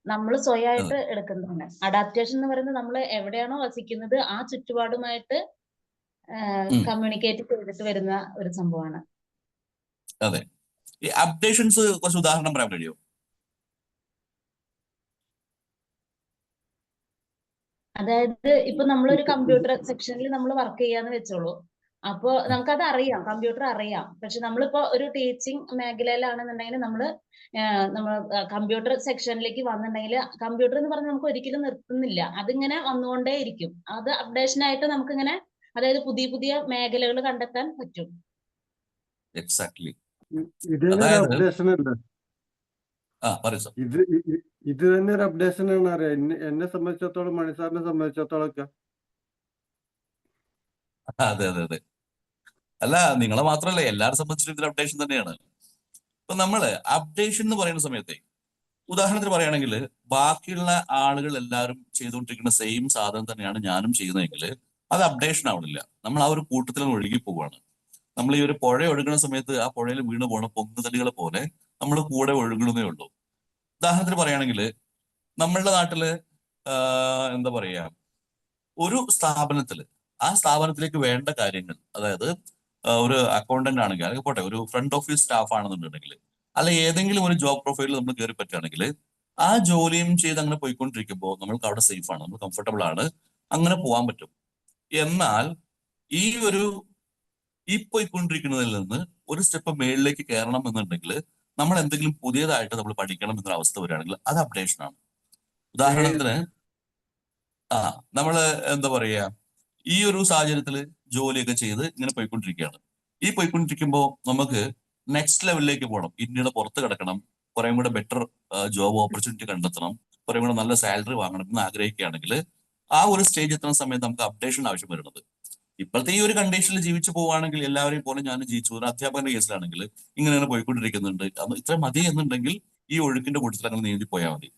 നമ്മൾ സ്വയമായിട്ട് എടുക്കുന്നതാണ്. അഡാപ്റ്റേഷൻ എന്ന് പറയുന്നത് നമ്മൾ എവിടെയാണോ വസിക്കുന്നത് ആ ചുറ്റുപാടുമായിട്ട് കമ്മ്യൂണിക്കേറ്റ് ചെയ്തിട്ട് വരുന്ന ഒരു സംഭവമാണ്. അതെ. ഈ അപ്ഡേഷൻസ് കുറച്ച് ഉദാഹരണം പറയാൻ കഴിയുമോ? അതായത് ഇപ്പൊ നമ്മളൊരു കമ്പ്യൂട്ടർ സെക്ഷനിൽ നമ്മൾ വർക്ക് ചെയ്യാന്ന് വെച്ചോളൂ. അപ്പോ നമുക്കത് അറിയാം, കമ്പ്യൂട്ടർ അറിയാം. പക്ഷെ നമ്മളിപ്പോ ഒരു ടീച്ചിങ് മേഖലയിലാണെന്നുണ്ടെങ്കിൽ നമ്മൾ കമ്പ്യൂട്ടർ സെക്ഷനിലേക്ക് വന്നിട്ടുണ്ടെങ്കിൽ കമ്പ്യൂട്ടർ എന്ന് പറഞ്ഞാൽ നമുക്ക് ഒരിക്കലും നിർത്തുന്നില്ല, അതിങ്ങനെ വന്നുകൊണ്ടേ ഇരിക്കും. അത് അപ്ഡേഷൻ ആയിട്ട് നമുക്കിങ്ങനെ, അതായത് പുതിയ പുതിയ മേഖലകൾ കണ്ടെത്താൻ പറ്റും. എക്സാക്ട്ലി. ഇത് തന്നെ ഒരു അപ്ഡേഷൻ അല്ലേ? ഇത് തന്നെ ഒരു അപ്ഡേഷൻ ആണ് അറിയാം. എന്നെ സംബന്ധിച്ചിടത്തോളം, മണിസാറിനെ സംബന്ധിച്ചിടത്തോളം ഒക്കെ. അതെ അതെ അതെ. അല്ല, നിങ്ങളെ മാത്രമല്ല, എല്ലാവരും സംബന്ധിച്ചിട്ട് ഇതൊരു അപ്ഡേഷൻ തന്നെയാണ്. ഇപ്പൊ നമ്മള് അപ്ഡേഷൻ എന്ന് പറയുന്ന സമയത്തെ ഉദാഹരണത്തിന് പറയുകയാണെങ്കിൽ, ബാക്കിയുള്ള ആളുകൾ എല്ലാവരും ചെയ്തുകൊണ്ടിരിക്കുന്ന സെയിം സാധനം തന്നെയാണ് ഞാനും ചെയ്യുന്നതെങ്കിൽ അത് അപ്ഡേഷൻ ആവണില്ല. നമ്മൾ ആ ഒരു കൂട്ടത്തിൽ ഒഴുകി പോവുകയാണ്. നമ്മൾ ഈ ഒരു പുഴ ഒഴുകുന്ന സമയത്ത് ആ പുഴയിൽ വീണ് പോണ പൊങ്ങുതടികളെ പോലെ നമ്മൾ കൂടെ ഒഴുകുന്നേ ഉള്ളൂ. ഉദാഹരണത്തിന് പറയുകയാണെങ്കിൽ, നമ്മളുടെ നാട്ടില് എന്താ പറയാ, ഒരു സ്ഥാപനത്തില് ആ സ്ഥാപനത്തിലേക്ക് വേണ്ട കാര്യങ്ങൾ, അതായത് ഒരു അക്കൗണ്ടന്റ് ആണെങ്കിൽ, അല്ലെങ്കിൽ പോട്ടെ ഒരു ഫ്രണ്ട് ഓഫീസ് സ്റ്റാഫ് ആണെന്നുണ്ടെങ്കിൽ, അല്ല ഏതെങ്കിലും ഒരു ജോബ് പ്രൊഫൈലിൽ നമ്മൾ കയറി പറ്റുകയാണെങ്കിൽ ആ ജോലിയും ചെയ്ത് അങ്ങനെ പോയിക്കൊണ്ടിരിക്കുമ്പോൾ നമ്മൾക്ക് അവിടെ സേഫ് ആണ്, നമ്മൾ കംഫർട്ടബിൾ ആണ്, അങ്ങനെ പോകാൻ പറ്റും. എന്നാൽ ഈ പോയിക്കൊണ്ടിരിക്കുന്നതിൽ നിന്ന് ഒരു സ്റ്റെപ്പ് മേളിലേക്ക് കയറണം എന്നുണ്ടെങ്കിൽ നമ്മൾ എന്തെങ്കിലും പുതിയതായിട്ട് നമ്മൾ പഠിക്കണം എന്നൊരു അവസ്ഥ വരികയാണെങ്കിൽ അത് അപ്ഡേഷൻ ആണ്. ഉദാഹരണത്തിന് നമ്മള് എന്താ പറയാ, ഈ ഒരു സാഹചര്യത്തിൽ ജോലിയൊക്കെ ചെയ്ത് ഇങ്ങനെ പോയിക്കൊണ്ടിരിക്കുകയാണ്. ഈ പോയിക്കൊണ്ടിരിക്കുമ്പോൾ നമുക്ക് നെക്സ്റ്റ് ലെവലിലേക്ക് പോകണം, ഇന്ത്യയുടെ പുറത്ത് കിടക്കണം, കുറെ കൂടെ ബെറ്റർ ജോബ് ഓപ്പർച്യൂണിറ്റി കണ്ടെത്തണം, കുറെ കൂടെ നല്ല സാലറി വാങ്ങണം എന്ന് ആഗ്രഹിക്കുകയാണെങ്കിൽ ആ ഒരു സ്റ്റേജ് എത്തുന്ന സമയത്ത് നമുക്ക് അപ്ഡേഷൻ ആവശ്യം വരുന്നത്. ഇപ്പോഴത്തെ ഈ ഒരു കണ്ടീഷനിൽ ജീവിച്ചു പോവുകയാണെങ്കിൽ എല്ലാവരെയും പോലെ ഞാൻ ജീവിച്ചു, ഒരു അധ്യാപകന്റെ കേസിലാണെങ്കിൽ ഇങ്ങനെ പോയിക്കൊണ്ടിരിക്കുന്നുണ്ട്, ഇത്ര മതി എന്നുണ്ടെങ്കിൽ ഈ ഒഴുക്കിന്റെ കൂട്ടത്തിൽ അങ്ങനെ നീന്തി പോയാൽ മതി.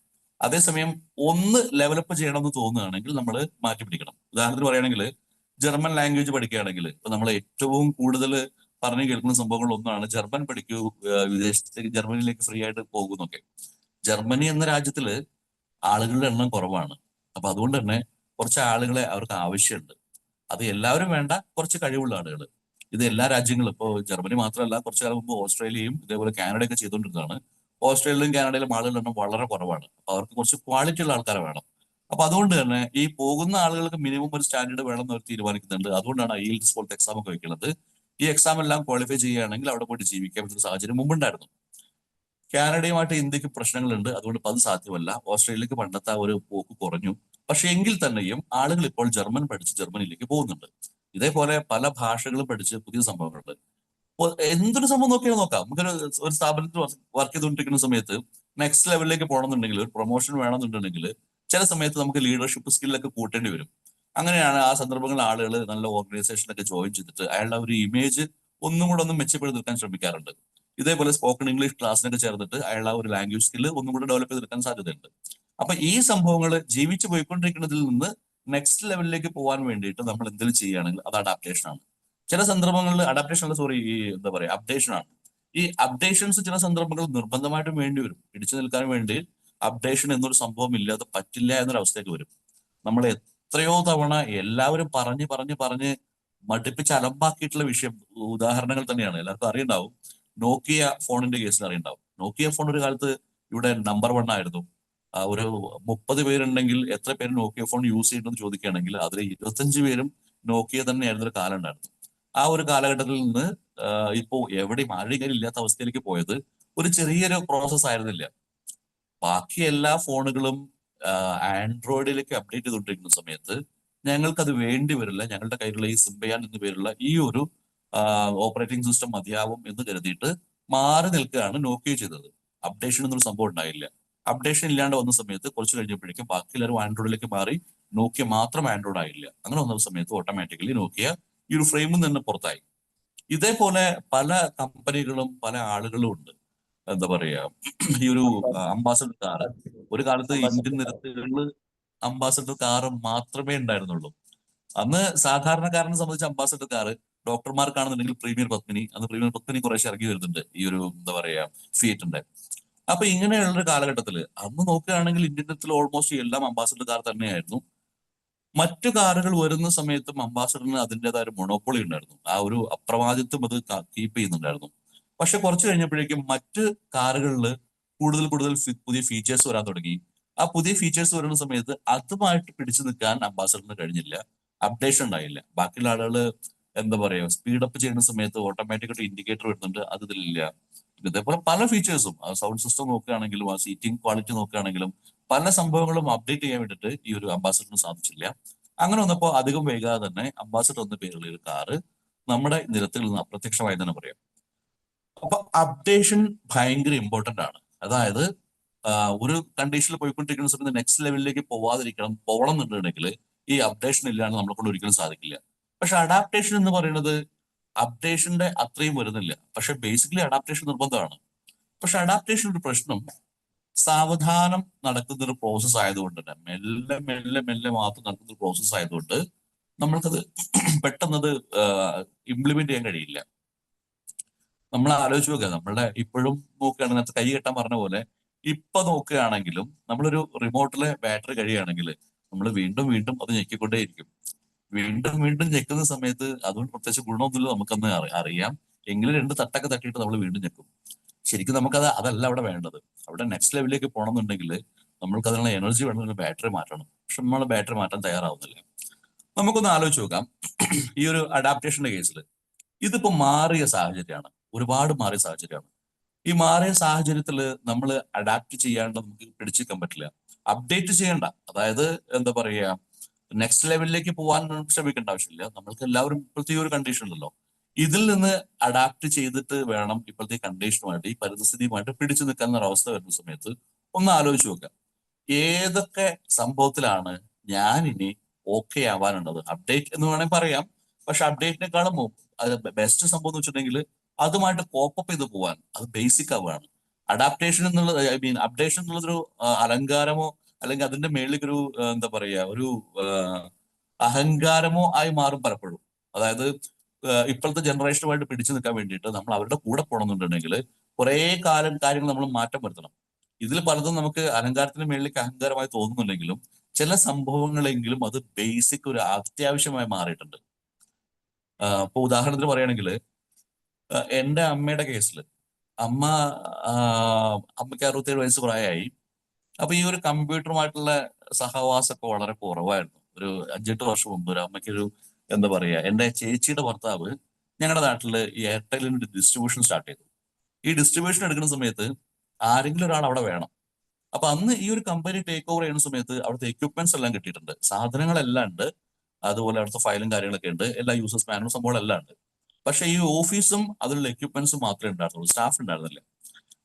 അതേസമയം ഒന്ന് ലെവലപ്പ് ചെയ്യണമെന്ന് തോന്നുകയാണെങ്കിൽ നമ്മൾ മാറ്റി പിടിക്കണം. ഉദാഹരണത്തിന് പറയുകയാണെങ്കിൽ, ജർമ്മൻ ലാംഗ്വേജ് പഠിക്കുകയാണെങ്കിൽ ഇപ്പൊ നമ്മൾ ഏറ്റവും കൂടുതൽ പറഞ്ഞു കേൾക്കുന്ന സംഭവങ്ങൾ ഒന്നാണ് ജർമ്മൻ പഠിക്കൂ, വിദേശത്തേക്ക് ജർമ്മനിയിലേക്ക് ഫ്രീ ആയിട്ട് പോകുന്നൊക്കെ. ജർമ്മനി എന്ന രാജ്യത്തില് ആളുകളുടെ എണ്ണം കുറവാണ്. അപ്പൊ അതുകൊണ്ട് തന്നെ കുറച്ച് ആളുകളെ അവർക്ക് ആവശ്യമുണ്ട്. അത് എല്ലാവരും വേണ്ട, കുറച്ച് കഴിവുള്ള ആളുകൾ. ഇത് എല്ലാ രാജ്യങ്ങളും, ഇപ്പോൾ ജർമ്മനി മാത്രമല്ല, കുറച്ചു കാലം മുമ്പ് ഓസ്ട്രേലിയയും ഇതേപോലെ കാനഡയൊക്കെ ചെയ്തുകൊണ്ടിരുന്നതാണ്. ഓസ്ട്രേലിയയിലും കാനഡയിലും ആളുകളുടെ എണ്ണം വളരെ കുറവാണ്. അപ്പൊ അവർക്ക് കുറച്ച് ക്വാളിറ്റി ഉള്ള ആൾക്കാരെ വേണം. അപ്പൊ അതുകൊണ്ട് തന്നെ ഈ പോകുന്ന ആളുകൾക്ക് മിനിമം ഒരു സ്റ്റാൻഡേർഡ് വേണം എന്ന് അവർ തീരുമാനിക്കുന്നുണ്ട്. അതുകൊണ്ടാണ് IELTS പോലത്തെ എക്സാം ഒക്കെ വയ്ക്കുന്നത്. ഈ എക്സാം എല്ലാം ക്വാളിഫൈ ചെയ്യുകയാണെങ്കിൽ അവിടെ പോയിട്ട് ജീവിക്കാൻ പറ്റുന്ന സാഹചര്യം മുമ്പുണ്ടായിരുന്നു. കാനഡയുമായിട്ട് ഇന്ത്യക്ക് പ്രശ്നങ്ങളുണ്ട്, അതുകൊണ്ട് അത് സാധ്യമല്ല. ഓസ്ട്രേലിയക്ക് പണ്ടത്തെ ഒരു പോക്ക് കുറഞ്ഞു. പക്ഷെ എങ്കിൽ തന്നെയും ആളുകൾ ഇപ്പോൾ ജർമ്മൻ പഠിച്ച് ജർമ്മനിയിലേക്ക് പോകുന്നുണ്ട്. ഇതേപോലെ പല ഭാഷകളും പഠിച്ച് പുതിയ സംഭവങ്ങളുണ്ട്. എന്തൊരു സംഭവം നോക്കാം, നമുക്കൊരു ഒരു സ്ഥാപനത്തിൽ വർക്ക് ചെയ്തുകൊണ്ടിരിക്കുന്ന സമയത്ത് നെക്സ്റ്റ് ലെവലിലേക്ക് പോകണമെന്നുണ്ടെങ്കിൽ, ഒരു പ്രൊമോഷൻ വേണമെന്നുണ്ടെങ്കിൽ ചില സമയത്ത് നമുക്ക് ലീഡർഷിപ്പ് സ്കില്ലൊക്കെ കൂട്ടേണ്ടി വരും. അങ്ങനെയാണ് ആ സന്ദർഭങ്ങളിൽ ആളുകൾ നല്ല ഓർഗനൈസേഷനൊക്കെ ജോയിൻ ചെയ്തിട്ട് അയാളുടെ ഒരു ഇമേജ് ഒന്നും കൂടെ മെച്ചപ്പെടുത്തി എടുക്കാൻ ശ്രമിക്കാറുണ്ട്. ഇതേപോലെ സ്പോക്കൺ ഇംഗ്ലീഷ് ക്ലാസ്സിനൊക്കെ ചേർന്നിട്ട് അയാളുടെ ഒരു ലാംഗ്വേജ് സ്കില്ല് ഒന്നും കൂടെ ഡെവലപ്പ് ചെയ്തെടുക്കാൻ സാധ്യതയുണ്ട്. അപ്പൊ ഈ സംഭവങ്ങൾ ജീവിച്ചു പോയിക്കൊണ്ടിരിക്കുന്നതിൽ നിന്ന് നെക്സ്റ്റ് ലെവലിലേക്ക് പോകാൻ വേണ്ടിയിട്ട് നമ്മൾ എന്തെങ്കിലും ചെയ്യുകയാണെങ്കിൽ അത് അഡാപ്റ്റേഷൻ ആണ്. ചില സന്ദർഭങ്ങളിൽ അഡാപ്റ്റേഷൻ അല്ല, സോറി, ഈ എന്താ പറയാ, അപ്ഡേഷൻ ആണ്. ഈ അപ്ഡേഷൻസ് ചില സന്ദർഭങ്ങളിൽ നിർബന്ധമായിട്ടും വേണ്ടി വരും. പിടിച്ചു നിൽക്കാൻ വേണ്ടി അപ്ഡേഷൻ എന്നൊരു സംഭവം ഇല്ലാതെ പറ്റില്ല എന്നൊരവസ്ഥയ്ക്ക് വരും. നമ്മൾ എത്രയോ തവണ എല്ലാവരും പറഞ്ഞ് മടുപ്പിച്ച് അലമ്പാക്കിയിട്ടുള്ള വിഷയം, ഉദാഹരണങ്ങൾ തന്നെയാണ്. എല്ലാവർക്കും അറിയുണ്ടാവും, നോക്കിയ ഫോണിന്റെ കേസിൽ അറിയുണ്ടാവും. നോക്കിയ ഫോൺ ഒരു കാലത്ത് ഇവിടെ നമ്പർ 1 ആയിരുന്നു. ഒരു 30 പേരുണ്ടെങ്കിൽ എത്ര പേര് നോക്കിയ ഫോൺ യൂസ് ചെയ്യുന്നത് ചോദിക്കുകയാണെങ്കിൽ അതിൽ 25 പേരും നോക്കിയ തന്നെയായിരുന്ന ഒരു കാലം ഉണ്ടായിരുന്നു. ആ ഒരു കാലഘട്ടത്തിൽ നിന്ന് ഇപ്പോ എവിടെയും ആരുടെയും കയ്യിൽ ഇല്ലാത്ത അവസ്ഥയിലേക്ക് പോയത് ഒരു ചെറിയൊരു പ്രോസസ് ആയിരുന്നില്ല. ബാക്കി എല്ലാ ഫോണുകളും ആൻഡ്രോയിഡിലേക്ക് അപ്ഡേറ്റ് ചെയ്തുകൊണ്ടിരിക്കുന്ന സമയത്ത് ഞങ്ങൾക്ക് അത് വേണ്ടി വരില്ല, ഞങ്ങളുടെ കയ്യിലുള്ള ഈ സിംബയാൻ എന്ന പേരുള്ള ഈ ഒരു ഓപ്പറേറ്റിംഗ് സിസ്റ്റം മതിയാവും എന്ന് കരുതിയിട്ട് മാറി നിൽക്കുകയാണ് നോക്കിയ ചെയ്തത്. അപ്ഡേഷൻ എന്നൊരു സംഭവം ഉണ്ടായില്ല. അപ്ഡേഷൻ ഇല്ലാണ്ട് വന്ന സമയത്ത് കുറച്ച് കഴിഞ്ഞപ്പോഴേക്കും ബാക്കി എല്ലാവരും ആൻഡ്രോയിഡിലേക്ക് മാറി, നോക്കിയ മാത്രം ആൻഡ്രോയിഡ് ആയില്ല. അങ്ങനെ വന്ന സമയത്ത് ഓട്ടോമാറ്റിക്കലി നോക്കിയ ഈ ഒരു ഫ്രെയിമിൽ നിന്ന് പുറത്തായി. ഇതേപോലെ പല കമ്പനികളും പല ആളുകളും ഉണ്ട്. എന്താ പറയാ, ഈ ഒരു അംബാസഡർ കാറ്, ഒരു കാലത്ത് ഇന്ത്യൻ നിരത്തുകളിൽ അംബാസഡർ കാറ് മാത്രമേ ഉണ്ടായിരുന്നുള്ളൂ. അന്ന് സാധാരണക്കാരനെ സംബന്ധിച്ച് അംബാസഡർ കാറ്, ഡോക്ടർമാർക്കാണെന്നുണ്ടെങ്കിൽ പ്രീമിയർ പത്മിനി, അന്ന് പ്രീമിയർ പത്മിനി കുറേശ്ശെ ഇറങ്ങി വരുന്നുണ്ട് ഈ ഒരു എന്താ പറയാ ഫിയറ്റിന്റെ. അപ്പൊ ഇങ്ങനെയുള്ള ഒരു കാലഘട്ടത്തിൽ അന്ന് നോക്കുകയാണെങ്കിൽ ഇന്ത്യൻ നിരത്തിൽ ഓൾമോസ്റ്റ് എല്ലാം അംബാസഡർ കാർ തന്നെയായിരുന്നു. മറ്റു കാറുകൾ വരുന്ന സമയത്തും അംബാസഡറിന് അതിൻ്റെതായ ഒരു മൊണോപ്പൊളി ഉണ്ടായിരുന്നു, ആ ഒരു അപ്രമാദിത്വം അത് കീപ്പ് ചെയ്യുന്നുണ്ടായിരുന്നു. പക്ഷെ കുറച്ച് കഴിഞ്ഞപ്പോഴേക്കും മറ്റ് കാറുകളിൽ കൂടുതൽ കൂടുതൽ പുതിയ ഫീച്ചേഴ്സ് വരാൻ തുടങ്ങി. ആ പുതിയ ഫീച്ചേഴ്സ് വരുന്ന സമയത്ത് അതുമായിട്ട് പിടിച്ചു നിൽക്കാൻ അംബാസഡറിന് കഴിഞ്ഞില്ല, അപ്ഡേഷൻ ഉണ്ടായില്ല. ബാക്കിയുള്ള ആളുകൾ എന്താ പറയാ സ്പീഡപ്പ് ചെയ്യുന്ന സമയത്ത് ഓട്ടോമാറ്റിക്കായിട്ട് ഇൻഡിക്കേറ്റർ വരുന്നുണ്ട്, അത് ഇതിലില്ല. ഇതേപോലെ പല ഫീച്ചേഴ്സും, സൗണ്ട് സിസ്റ്റം നോക്കുകയാണെങ്കിലും ആ സീറ്റിംഗ് ക്വാളിറ്റി നോക്കുകയാണെങ്കിലും പല സംഭവങ്ങളും അപ്ഡേറ്റ് ചെയ്യാൻ വേണ്ടിയിട്ട് ഈ ഒരു അംബാസഡറിന് സാധിച്ചില്ല. അങ്ങനെ വന്നപ്പോൾ അധികം വൈകാതെ തന്നെ അംബാസഡർ എന്ന പേരുള്ള ഒരു കാറ് നമ്മുടെ നിരത്തിൽ നിന്ന് അപ്രത്യക്ഷമായി തന്നെ പറയാം. അപ്പൊ അപ്ഡേഷൻ ഭയങ്കര ഇമ്പോർട്ടന്റ് ആണ്. അതായത് ഒരു കണ്ടീഷനിൽ പോയിക്കൊണ്ടിരിക്കുന്ന സമയത്ത് നെക്സ്റ്റ് ലെവലിലേക്ക് പോകണം എന്നുണ്ടെങ്കിൽ ഈ അപ്ഡേഷൻ ഇല്ലാണ്ട് നമ്മളെ കൊണ്ട് ഒരിക്കലും സാധിക്കില്ല. പക്ഷെ അഡാപ്റ്റേഷൻ എന്ന് പറയുന്നത് അപ്ഡേഷന്റെ അത്രയും വരുന്നില്ല, പക്ഷെ ബേസിക്കലി അഡാപ്റ്റേഷൻ നിർബന്ധമാണ്. പക്ഷെ അഡാപ്റ്റേഷൻ ഒരു പ്രശ്നം, സാവധാനം നടക്കുന്ന ഒരു പ്രോസസ്സ് ആയതുകൊണ്ട് തന്നെ, മെല്ലെ മെല്ലെ മെല്ലെ മാത്രം നടക്കുന്ന ഒരു പ്രോസസ്സ് ആയതുകൊണ്ട് നമ്മൾക്കത് പെട്ടെന്നത് ഇംപ്ലിമെന്റ് ചെയ്യാൻ കഴിയില്ല. നമ്മൾ ആലോചിച്ച് നോക്കുക, നമ്മളുടെ ഇപ്പോഴും നോക്കുകയാണെങ്കിൽ നേരത്തെ കൈ കെട്ടാൻ പറഞ്ഞ പോലെ ഇപ്പൊ നോക്കുകയാണെങ്കിലും നമ്മളൊരു റിമോട്ടിലെ ബാറ്ററി കഴിയുകയാണെങ്കിൽ നമ്മൾ വീണ്ടും വീണ്ടും അത് ഞെക്കിക്കൊണ്ടേയിരിക്കും. വീണ്ടും വീണ്ടും ഞെക്കുന്ന സമയത്ത് അതുകൊണ്ട് പ്രത്യേകിച്ച് ഗുണമൊന്നുമില്ല, നമുക്കന്ന് അറിയാം. എങ്കിലും 2 തട്ടൊക്കെ തട്ടിയിട്ട് നമ്മൾ വീണ്ടും ഞെക്കും. ശരിക്കും നമുക്കത് അതല്ല അവിടെ വേണ്ടത്. അവിടെ നെക്സ്റ്റ് ലെവലിലേക്ക് പോകണമെന്നുണ്ടെങ്കിൽ നമ്മൾക്ക് അതിനുള്ള എനർജി വേണമെങ്കിൽ ബാറ്ററി മാറ്റണം. പക്ഷെ നമ്മൾ ബാറ്ററി മാറ്റാൻ തയ്യാറാവുന്നില്ല. നമുക്കൊന്ന് ആലോചിച്ച് നോക്കാം, ഈ ഒരു അഡാപ്റ്റേഷന്റെ കേസിൽ ഇതിപ്പോ മാറിയ സാഹചര്യമാണ്, ഒരുപാട് മാറിയ സാഹചര്യമാണ്. ഈ മാറിയ സാഹചര്യത്തിൽ നമ്മൾ അഡാപ്റ്റ് ചെയ്യാണ്ട് നമുക്ക് പിടിച്ചിരിക്കാൻ പറ്റില്ല, അപ്ഡേറ്റ് ചെയ്യണ്ട. അതായത് എന്താ പറയാ, നെക്സ്റ്റ് ലെവലിലേക്ക് പോകാൻ ശ്രമിക്കേണ്ട ആവശ്യമില്ല. നമ്മൾക്ക് എല്ലാവരും ഇപ്പോഴത്തെ ഈ ഒരു കണ്ടീഷൻ ഉണ്ടല്ലോ, ഇതിൽ നിന്ന് അഡാപ്റ്റ് ചെയ്തിട്ട് വേണം ഇപ്പോഴത്തെ കണ്ടീഷനുമായിട്ട് ഈ പരിസ്ഥിതിയുമായിട്ട് പിടിച്ചു നിൽക്കുന്ന ഒരു അവസ്ഥ വരുന്ന സമയത്ത് ഒന്ന് ആലോചിച്ച് നോക്കാം, ഏതൊക്കെ സംഭവത്തിലാണ് ഞാൻ ഇനി ഓക്കെ ആവാനുള്ളത്. അപ്ഡേറ്റ് എന്ന് വേണമെങ്കിൽ പറയാം, പക്ഷെ അപ്ഡേറ്റിനേക്കാളും ബെസ്റ്റ് സംഭവം എന്ന് വെച്ചിട്ടുണ്ടെങ്കിൽ അതുമായിട്ട് കോപ്പപ്പ് ചെയ്ത് പോവാൻ അത് ബേസിക് ആവുകയാണ്. അഡാപ്റ്റേഷൻ എന്നുള്ളത് അപ്ഡേഷൻ എന്നുള്ളതൊരു അലങ്കാരമോ അല്ലെങ്കിൽ അതിന്റെ മേളിലേക്കൊരു എന്താ പറയാ ഒരു അഹങ്കാരമോ ആയി മാറും പലപ്പോഴും. അതായത് ഇപ്പോഴത്തെ ജനറേഷനുമായിട്ട് പിടിച്ചു നിൽക്കാൻ വേണ്ടിയിട്ട് നമ്മൾ അവരുടെ കൂടെ പോകണമെന്നുണ്ടെങ്കിൽ കുറെ കാര്യങ്ങൾ നമ്മൾ മാറ്റം വരുത്തണം. ഇതിൽ പലതും നമുക്ക് അലങ്കാരത്തിന് മേളിലേക്ക് അഹങ്കാരമായി തോന്നുന്നുണ്ടെങ്കിലും ചില സംഭവങ്ങളെങ്കിലും അത് ബേസിക് ഒരു അത്യാവശ്യമായി മാറിയിട്ടുണ്ട്. ഇപ്പൊ ഉദാഹരണത്തിന് പറയുകയാണെങ്കിൽ എന്റെ അമ്മയുടെ കേസിൽ അമ്മയ്ക്ക് 67 വയസ്സ് പ്രായമായി. അപ്പൊ ഈ ഒരു കമ്പ്യൂട്ടറുമായിട്ടുള്ള സഹവാസമൊക്കെ വളരെ കുറവായിരുന്നു. ഒരു 5-8 വർഷം മുമ്പ് ഒരു അമ്മയ്ക്കൊരു എന്താ പറയാ, എന്റെ ചേച്ചിയുടെ ഭർത്താവ് ഞങ്ങളുടെ നാട്ടില് ഈ എയർടെലിന്റെ ഡിസ്ട്രിബ്യൂഷൻ സ്റ്റാർട്ട് ചെയ്തു. ഈ ഡിസ്ട്രിബ്യൂഷൻ എടുക്കുന്ന സമയത്ത് ആരെങ്കിലും ഒരാൾ അവിടെ വേണം. അപ്പൊ അന്ന് ഈ ഒരു കമ്പനി ടേക്ക് ഓവർ ചെയ്യുന്ന സമയത്ത് അവിടുത്തെ എക്യുപ്മെന്റ്സ് എല്ലാം കിട്ടിയിട്ടുണ്ട്, സാധനങ്ങളെല്ലാം ഉണ്ട്, അതുപോലെ അവിടുത്തെ ഫയലും കാര്യങ്ങളൊക്കെ ഉണ്ട്, എല്ലാ യൂസേഴ്സ് മാനുവൽ സംഭവങ്ങളെല്ലാം ഉണ്ട്. പക്ഷെ ഈ ഓഫീസും അതിലുള്ള എക്യുപ്മെന്റ്സും മാത്രമേ ഉണ്ടായിരുന്നുള്ളൂ, സ്റ്റാഫ് ഉണ്ടായിരുന്നില്ല.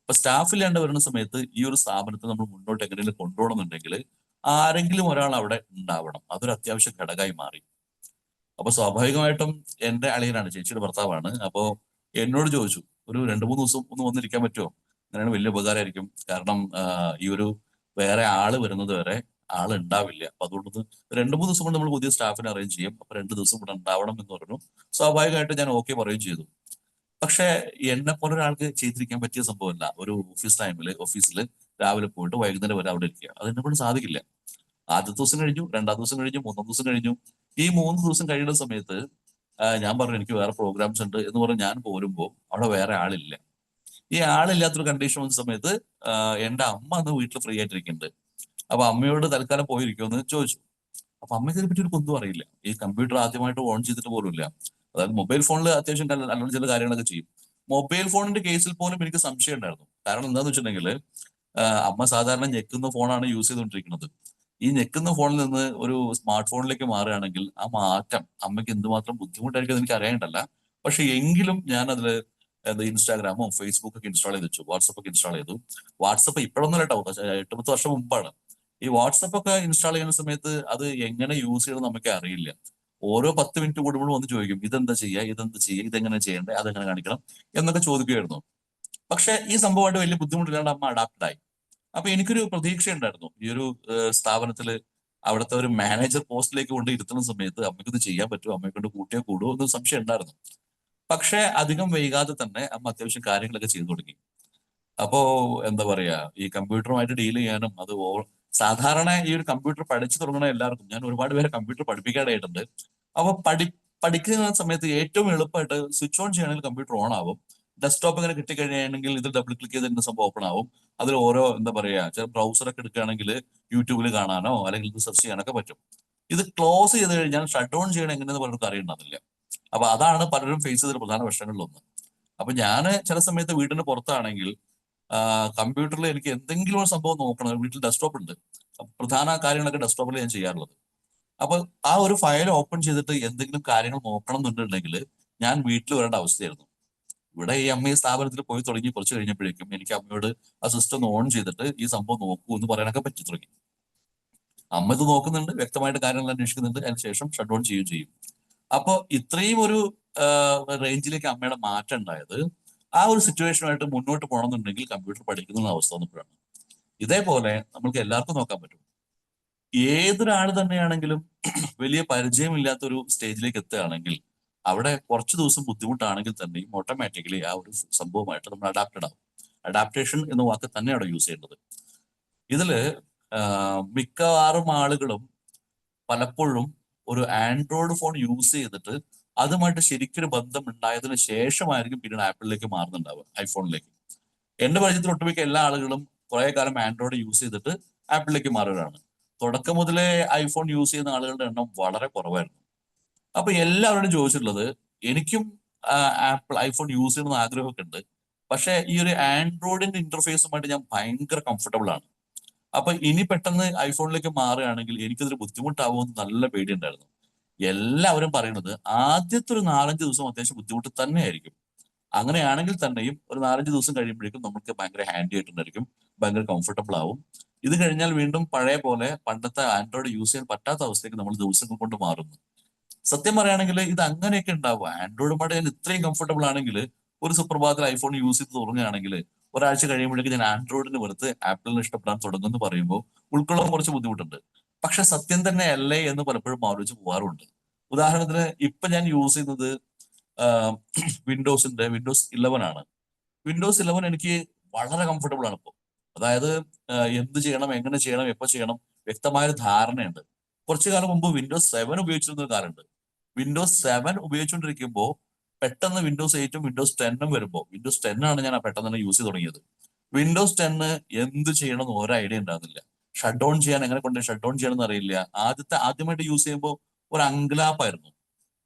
അപ്പൊ സ്റ്റാഫ് ഇല്ലാണ്ട് വരുന്ന സമയത്ത് ഈ ഒരു സ്ഥാപനത്തെ നമ്മൾ മുന്നോട്ട് എങ്ങനെയും കൊണ്ടുപോകണമെന്നുണ്ടെങ്കിൽ ആരെങ്കിലും ഒരാൾ അവിടെ ഉണ്ടാവണം, അതൊരു അത്യാവശ്യ ഘടകമായി മാറി. അപ്പൊ സ്വാഭാവികമായിട്ടും എന്റെ അളിയനാണ്, ചേച്ചിയുടെ ഭർത്താവാണ്. അപ്പോ എന്നോട് ചോദിച്ചു, ഒരു 2-3 ദിവസം ഒന്ന് വന്നിരിക്കാൻ പറ്റുമോ? അങ്ങനെയാണ് വലിയ ഉപകാരമായിരിക്കും. കാരണം ഈ ഒരു വേറെ ആള് വരുന്നത് വരെ ആള് ഉണ്ടാവില്ല. അപ്പൊ അതുകൊണ്ട് 2-3 ദിവസം കൊണ്ട് നമ്മൾ പുതിയ സ്റ്റാഫിനെ അറേഞ്ച് ചെയ്യും. അപ്പൊ 2 ദിവസം ഇവിടെ ഉണ്ടാവണം എന്ന് പറഞ്ഞു. സ്വാഭാവികമായിട്ട് ഞാൻ ഓക്കെ പറയുകയും ചെയ്തു. പക്ഷെ എന്നെ പോലെ ഒരാൾക്ക് ചെയ്തിരിക്കാൻ പറ്റിയ സംഭവമല്ല. ഒരു ഓഫീസിൽ രാവിലെ പോയിട്ട് വൈകുന്നേരം വരെ അവിടെ ഇരിക്കുക, അതെന്നെ കൊണ്ട് സാധിക്കില്ല. ആദ്യത്തെ ദിവസം കഴിഞ്ഞു, 2-ാം ദിവസം കഴിഞ്ഞു, 3-ാം ദിവസം കഴിഞ്ഞു. ഈ 3 ദിവസം കഴിയുന്ന സമയത്ത് ഞാൻ പറഞ്ഞു എനിക്ക് വേറെ പ്രോഗ്രാംസ് ഉണ്ട് എന്ന് പറഞ്ഞ് ഞാൻ പോരുമ്പോൾ അവിടെ വേറെ ആളില്ല. ഈ ആളില്ലാത്തൊരു കണ്ടീഷൻ വന്ന സമയത്ത് എന്റെ അമ്മ അന്ന് വീട്ടിൽ ഫ്രീ ആയിട്ടിരിക്കുന്നുണ്ട്. അപ്പൊ അമ്മയോട് തൽക്കാലം പോയിരിക്കുമെന്ന് ചോദിച്ചു. അപ്പൊ അമ്മയ്ക്ക് അതിനെ പറ്റി ഒരു കുന്തും അറിയില്ല. ഈ കമ്പ്യൂട്ടർ ആദ്യമായിട്ട് ഓൺ ചെയ്തിട്ട് പോലും ഇല്ല. അതായത് മൊബൈൽ ഫോണിൽ അത്യാവശ്യം അല്ലാണ്ട് ചില കാര്യങ്ങളൊക്കെ ചെയ്യും. മൊബൈൽ ഫോണിന്റെ കേസിൽ പോലും എനിക്ക് സംശയം ഉണ്ടായിരുന്നു. കാരണം എന്താന്ന് വെച്ചിട്ടുണ്ടെങ്കിൽ അമ്മ സാധാരണ ഞെക്കുന്ന ഫോണാണ് യൂസ് ചെയ്തുകൊണ്ടിരിക്കുന്നത്. ഈ ഞെക്കുന്ന ഫോണിൽ നിന്ന് ഒരു സ്മാർട്ട് ഫോണിലേക്ക് മാറുകയാണെങ്കിൽ ആ മാറ്റം അമ്മയ്ക്ക് എന്തുമാത്രം ബുദ്ധിമുട്ടായിരിക്കും എനിക്ക് അറിയേണ്ടല്ല. പക്ഷെ എങ്കിലും ഞാൻ അതിൽ ഇൻസ്റ്റാഗ്രാമോ ഫേസ്ബുക്ക് ഒക്കെ ഇൻസ്റ്റാൾ ചെയ്ത് വെച്ചു, വാട്സപ്പ് ഒക്കെ ഇൻസ്റ്റാൾ ചെയ്തു. വാട്സപ്പ് ഇപ്പോഴൊന്നും കേട്ടോ, 8-10 വർഷം മുമ്പാണ്. ഈ വാട്സപ്പ് ഒക്കെ ഇൻസ്റ്റാൾ ചെയ്യുന്ന സമയത്ത് അത് എങ്ങനെ യൂസ് ചെയ്യണം നമുക്ക് അറിയില്ല. ഓരോ 10 മിനിറ്റ് കൂടുമ്പോഴും വന്ന് ചോദിക്കും, ഇതെന്താ ചെയ്യുക, ഇതെങ്ങനെ ചെയ്യേണ്ടത്, അതെങ്ങനെ കാണിക്കണം എന്നൊക്കെ ചോദിക്കുകയായിരുന്നു. പക്ഷെ ഈ സംഭവമായിട്ട് വലിയ ബുദ്ധിമുട്ടില്ലാണ്ട് അമ്മ അഡാപ്റ്റ് ആയി. അപ്പൊ എനിക്കൊരു പ്രതീക്ഷ ഉണ്ടായിരുന്നു, ഈ ഒരു സ്ഥാപനത്തില് അവിടുത്തെ ഒരു മാനേജർ പോസ്റ്റിലേക്ക് കൊണ്ട് ഇരുത്തുന്ന സമയത്ത് അമ്മയ്ക്ക് ഇത് ചെയ്യാൻ പറ്റുമോ, അമ്മയെ കൊണ്ട് കൂട്ടിയോ കൂടുമോ എന്നൊരു സംശയം ഉണ്ടായിരുന്നു. പക്ഷെ അധികം വൈകാതെ തന്നെ അമ്മ അത്യാവശ്യം കാര്യങ്ങളൊക്കെ ചെയ്തു തുടങ്ങി. അപ്പോ എന്താ പറയാ, ഈ കമ്പ്യൂട്ടറുമായിട്ട് ഡീൽ ചെയ്യാനും അത് സാധാരണ ഈ ഒരു കമ്പ്യൂട്ടർ പഠിച്ചു തുടങ്ങുന്ന എല്ലാവർക്കും, ഞാൻ ഒരുപാട് പേരെ കമ്പ്യൂട്ടർ പഠിപ്പിക്കാനായിട്ടുണ്ട്. അപ്പൊ പഠിക്കുന്ന സമയത്ത് ഏറ്റവും എളുപ്പമായിട്ട് സ്വിച്ച് ഓൺ ചെയ്യണമെങ്കിൽ കമ്പ്യൂട്ടർ ഓൺ ആവും. ഡെസ്ക്ടോപ്പ് ഇങ്ങനെ കിട്ടിക്കഴിഞ്ഞാണെങ്കിൽ ഇത് ഡബിൾ ക്ലിക്ക് ചെയ്ത് തന്നെ സംഭവം ഓപ്പൺ ആവും. അതിൽ ഓരോ എന്താ പറയാ, ചില ബ്രൗസറൊക്കെ എടുക്കുകയാണെങ്കിൽ യൂട്യൂബിൽ കാണാനോ അല്ലെങ്കിൽ ഇത് സെർച്ച് ചെയ്യാനൊക്കെ പറ്റും. ഇത് ക്ലോസ് ചെയ്ത് കഴിഞ്ഞാൽ ഷട്ട് ഡൗൺ ചെയ്യണം എങ്ങനെയെന്ന് പലർക്കും അറിയണമെന്നില്ല. അപ്പൊ അതാണ് പലരും ഫേസ് ചെയ്ത പ്രധാന പ്രശ്നങ്ങളിലൊന്ന്. അപ്പൊ ഞാൻ ചില സമയത്ത് വീടിന് പുറത്താണെങ്കിൽ കമ്പ്യൂട്ടറിൽ എനിക്ക് എന്തെങ്കിലും ഒരു സംഭവം നോക്കണം, വീട്ടിൽ ഡെസ്ക്ടോപ്പ് ഉണ്ട്, പ്രധാന കാര്യങ്ങളൊക്കെ ഡെസ്ക്ടോപ്പിൽ ഞാൻ ചെയ്യാറുള്ളത്. അപ്പൊ ആ ഒരു ഫയൽ ഓപ്പൺ ചെയ്തിട്ട് എന്തെങ്കിലും കാര്യങ്ങൾ നോക്കണം എന്നുണ്ടെങ്കിൽ ഞാൻ വീട്ടിൽ വരേണ്ട അവസ്ഥയായിരുന്നു. ഇവിടെ ഈ അമ്മ ഈ സ്ഥാപനത്തിൽ പോയി തുടങ്ങി കുറച്ച് കഴിഞ്ഞപ്പോഴേക്കും എനിക്ക് അമ്മയോട് ആ സിസ്റ്റം ഒന്ന് ഓൺ ചെയ്തിട്ട് ഈ സംഭവം നോക്കൂ എന്ന് പറയാനൊക്കെ പറ്റി തുടങ്ങി. അമ്മ ഇത് നോക്കുന്നുണ്ട്, വ്യക്തമായിട്ട് കാര്യങ്ങൾ അന്വേഷിക്കുന്നുണ്ട്, അതിനുശേഷം ഷട്ട് ഡൗൺ ചെയ്യുകയും ചെയ്യും. അപ്പൊ ഇത്രയും ഒരു റേഞ്ചിലേക്ക് അമ്മയുടെ മാറ്റം ഉണ്ടായത് ആ ഒരു സിറ്റുവേഷനുമായിട്ട് മുന്നോട്ട് പോകണമെന്നുണ്ടെങ്കിൽ കമ്പ്യൂട്ടർ പഠിക്കുന്ന അവസ്ഥ വന്നപ്പോഴാണ്. ഇതേപോലെ നമ്മൾക്ക് എല്ലാവർക്കും നോക്കാൻ പറ്റും. ഏതൊരാൾ തന്നെയാണെങ്കിലും വലിയ പരിചയമില്ലാത്തൊരു സ്റ്റേജിലേക്ക് എത്തുകയാണെങ്കിൽ അവിടെ കുറച്ച് ദിവസം ബുദ്ധിമുട്ടാണെങ്കിൽ തന്നെയും ഓട്ടോമാറ്റിക്കലി ആ ഒരു സംഭവമായിട്ട് നമ്മൾ അഡാപ്റ്റഡ് ആവും. അഡാപ്റ്റേഷൻ എന്ന വാക്ക് തന്നെയാണ് യൂസ് ചെയ്യേണ്ടത്. ഇതില് മിക്കവാറും ആളുകളും പലപ്പോഴും ഒരു ആൻഡ്രോയിഡ് ഫോൺ യൂസ് ചെയ്തിട്ട് അതുമായിട്ട് ശരിക്കൊരു ബന്ധം ഉണ്ടായതിനു ശേഷമായിരിക്കും പിന്നീട് ആപ്പിളിലേക്ക് മാറുന്നുണ്ടാവുക, ഐഫോണിലേക്ക്. എന്റെ പരിചയത്തിൽ ഒട്ടുമിക്ക എല്ലാ ആളുകളും കുറെ കാലം ആൻഡ്രോയിഡ് യൂസ് ചെയ്തിട്ട് ആപ്പിളിലേക്ക് മാറുകയാണ്. തുടക്കം മുതലേ ഐഫോൺ യൂസ് ചെയ്യുന്ന ആളുകളുടെ എണ്ണം വളരെ കുറവായിരുന്നു. അപ്പൊ എല്ലാവരോടും ചോദിച്ചിട്ടുള്ളത്, എനിക്കും ആപ്പിൾ ഐഫോൺ യൂസ് ചെയ്യണമെന്ന് ആഗ്രഹമൊക്കെ ഉണ്ട്, പക്ഷെ ഈ ഒരു ആൻഡ്രോയിഡിന്റെ ഇന്റർഫേസുമായിട്ട് ഞാൻ ഭയങ്കര കംഫർട്ടബിൾ ആണ്. അപ്പൊ ഇനി പെട്ടെന്ന് ഐഫോണിലേക്ക് മാറുകയാണെങ്കിൽ എനിക്കതൊരു ബുദ്ധിമുട്ടാവുമെന്ന് നല്ല പേടിയുണ്ടായിരുന്നു. എല്ലാവരും പറയുന്നത് ആദ്യത്തെ ഒരു 4-5 ദിവസം അത്യാവശ്യം ബുദ്ധിമുട്ട് തന്നെയായിരിക്കും. അങ്ങനെയാണെങ്കിൽ തന്നെയും ഒരു 4-5 ദിവസം കഴിയുമ്പോഴേക്കും നമുക്ക് ഭയങ്കര ഹാൻഡി ആയിട്ടുണ്ടായിരിക്കും, ഭയങ്കര കംഫർട്ടബിൾ ആവും. ഇത് കഴിഞ്ഞാൽ വീണ്ടും പഴയ പോലെ പണ്ടത്തെ ആൻഡ്രോയിഡ് യൂസ് ചെയ്യാൻ പറ്റാത്ത അവസ്ഥയ്ക്ക് നമ്മൾ ദിവസങ്ങൾ കൊണ്ട് മാറുന്നു. സത്യം പറയുകയാണെങ്കിൽ ഇത് അങ്ങനെയൊക്കെ ഉണ്ടാവുക. ആൻഡ്രോയിഡുമായിട്ട് ഞാൻ ഇത്രയും കംഫർട്ടബിൾ ആണെങ്കിൽ ഒരു സുപ്രഭാതത്തിൽ ഐഫോൺ യൂസ് ചെയ്ത് തുടങ്ങുകയാണെങ്കിൽ ഒരാഴ്ച കഴിയുമ്പോഴേക്കും ഞാൻ ആൻഡ്രോയിഡിന് വെറുത്ത് ആപ്പിളിന് ഇഷ്ടപ്പെടാൻ തുടങ്ങുമെന്ന് പറയുമ്പോൾ ഉൾക്കൊള്ളാൻ കുറച്ച് ബുദ്ധിമുട്ടുണ്ട്. പക്ഷെ സത്യം തന്നെ അല്ലേ എന്ന് പലപ്പോഴും ആലോചിച്ച് പോകാറുണ്ട്. ഉദാഹരണത്തിന് ഇപ്പൊ ഞാൻ യൂസ് ചെയ്യുന്നത് വിൻഡോസ് 11 ആണ്. വിൻഡോസ് 11 എനിക്ക് വളരെ കംഫർട്ടബിൾ ആണ് ഇപ്പോൾ. അതായത് എന്ത് ചെയ്യണം, എങ്ങനെ ചെയ്യണം, എപ്പോൾ ചെയ്യണം വ്യക്തമായൊരു ധാരണയുണ്ട്. കുറച്ചു കാലം മുമ്പ് വിൻഡോസ് 7 ഉപയോഗിച്ചിരുന്ന ഒരു കാലമുണ്ട്. വിൻഡോസ് 7 ഉപയോഗിച്ചുകൊണ്ടിരിക്കുമ്പോൾ പെട്ടെന്ന് വിൻഡോസ് 8ഉം വിൻഡോസ് 10ഉം വരുമ്പോൾ, വിൻഡോസ് 10 ആണ് ഞാൻ പെട്ടെന്ന് തന്നെ യൂസ് ചെയ്ത് തുടങ്ങിയത്. വിൻഡോസ് 10 എന്ത് ചെയ്യണമെന്ന് ഒരു ഐഡിയ ഉണ്ടാകുന്നില്ല. ഷട്ട് ഡൗൺ ചെയ്യാൻ എങ്ങനെ കൊണ്ട് ഷട്ട് ഡൗൺ ചെയ്യണമെന്ന് അറിയില്ല. ആദ്യമായിട്ട് യൂസ് ചെയ്യുമ്പോൾ ഒരു അങ്കലാപ്പായിരുന്നു.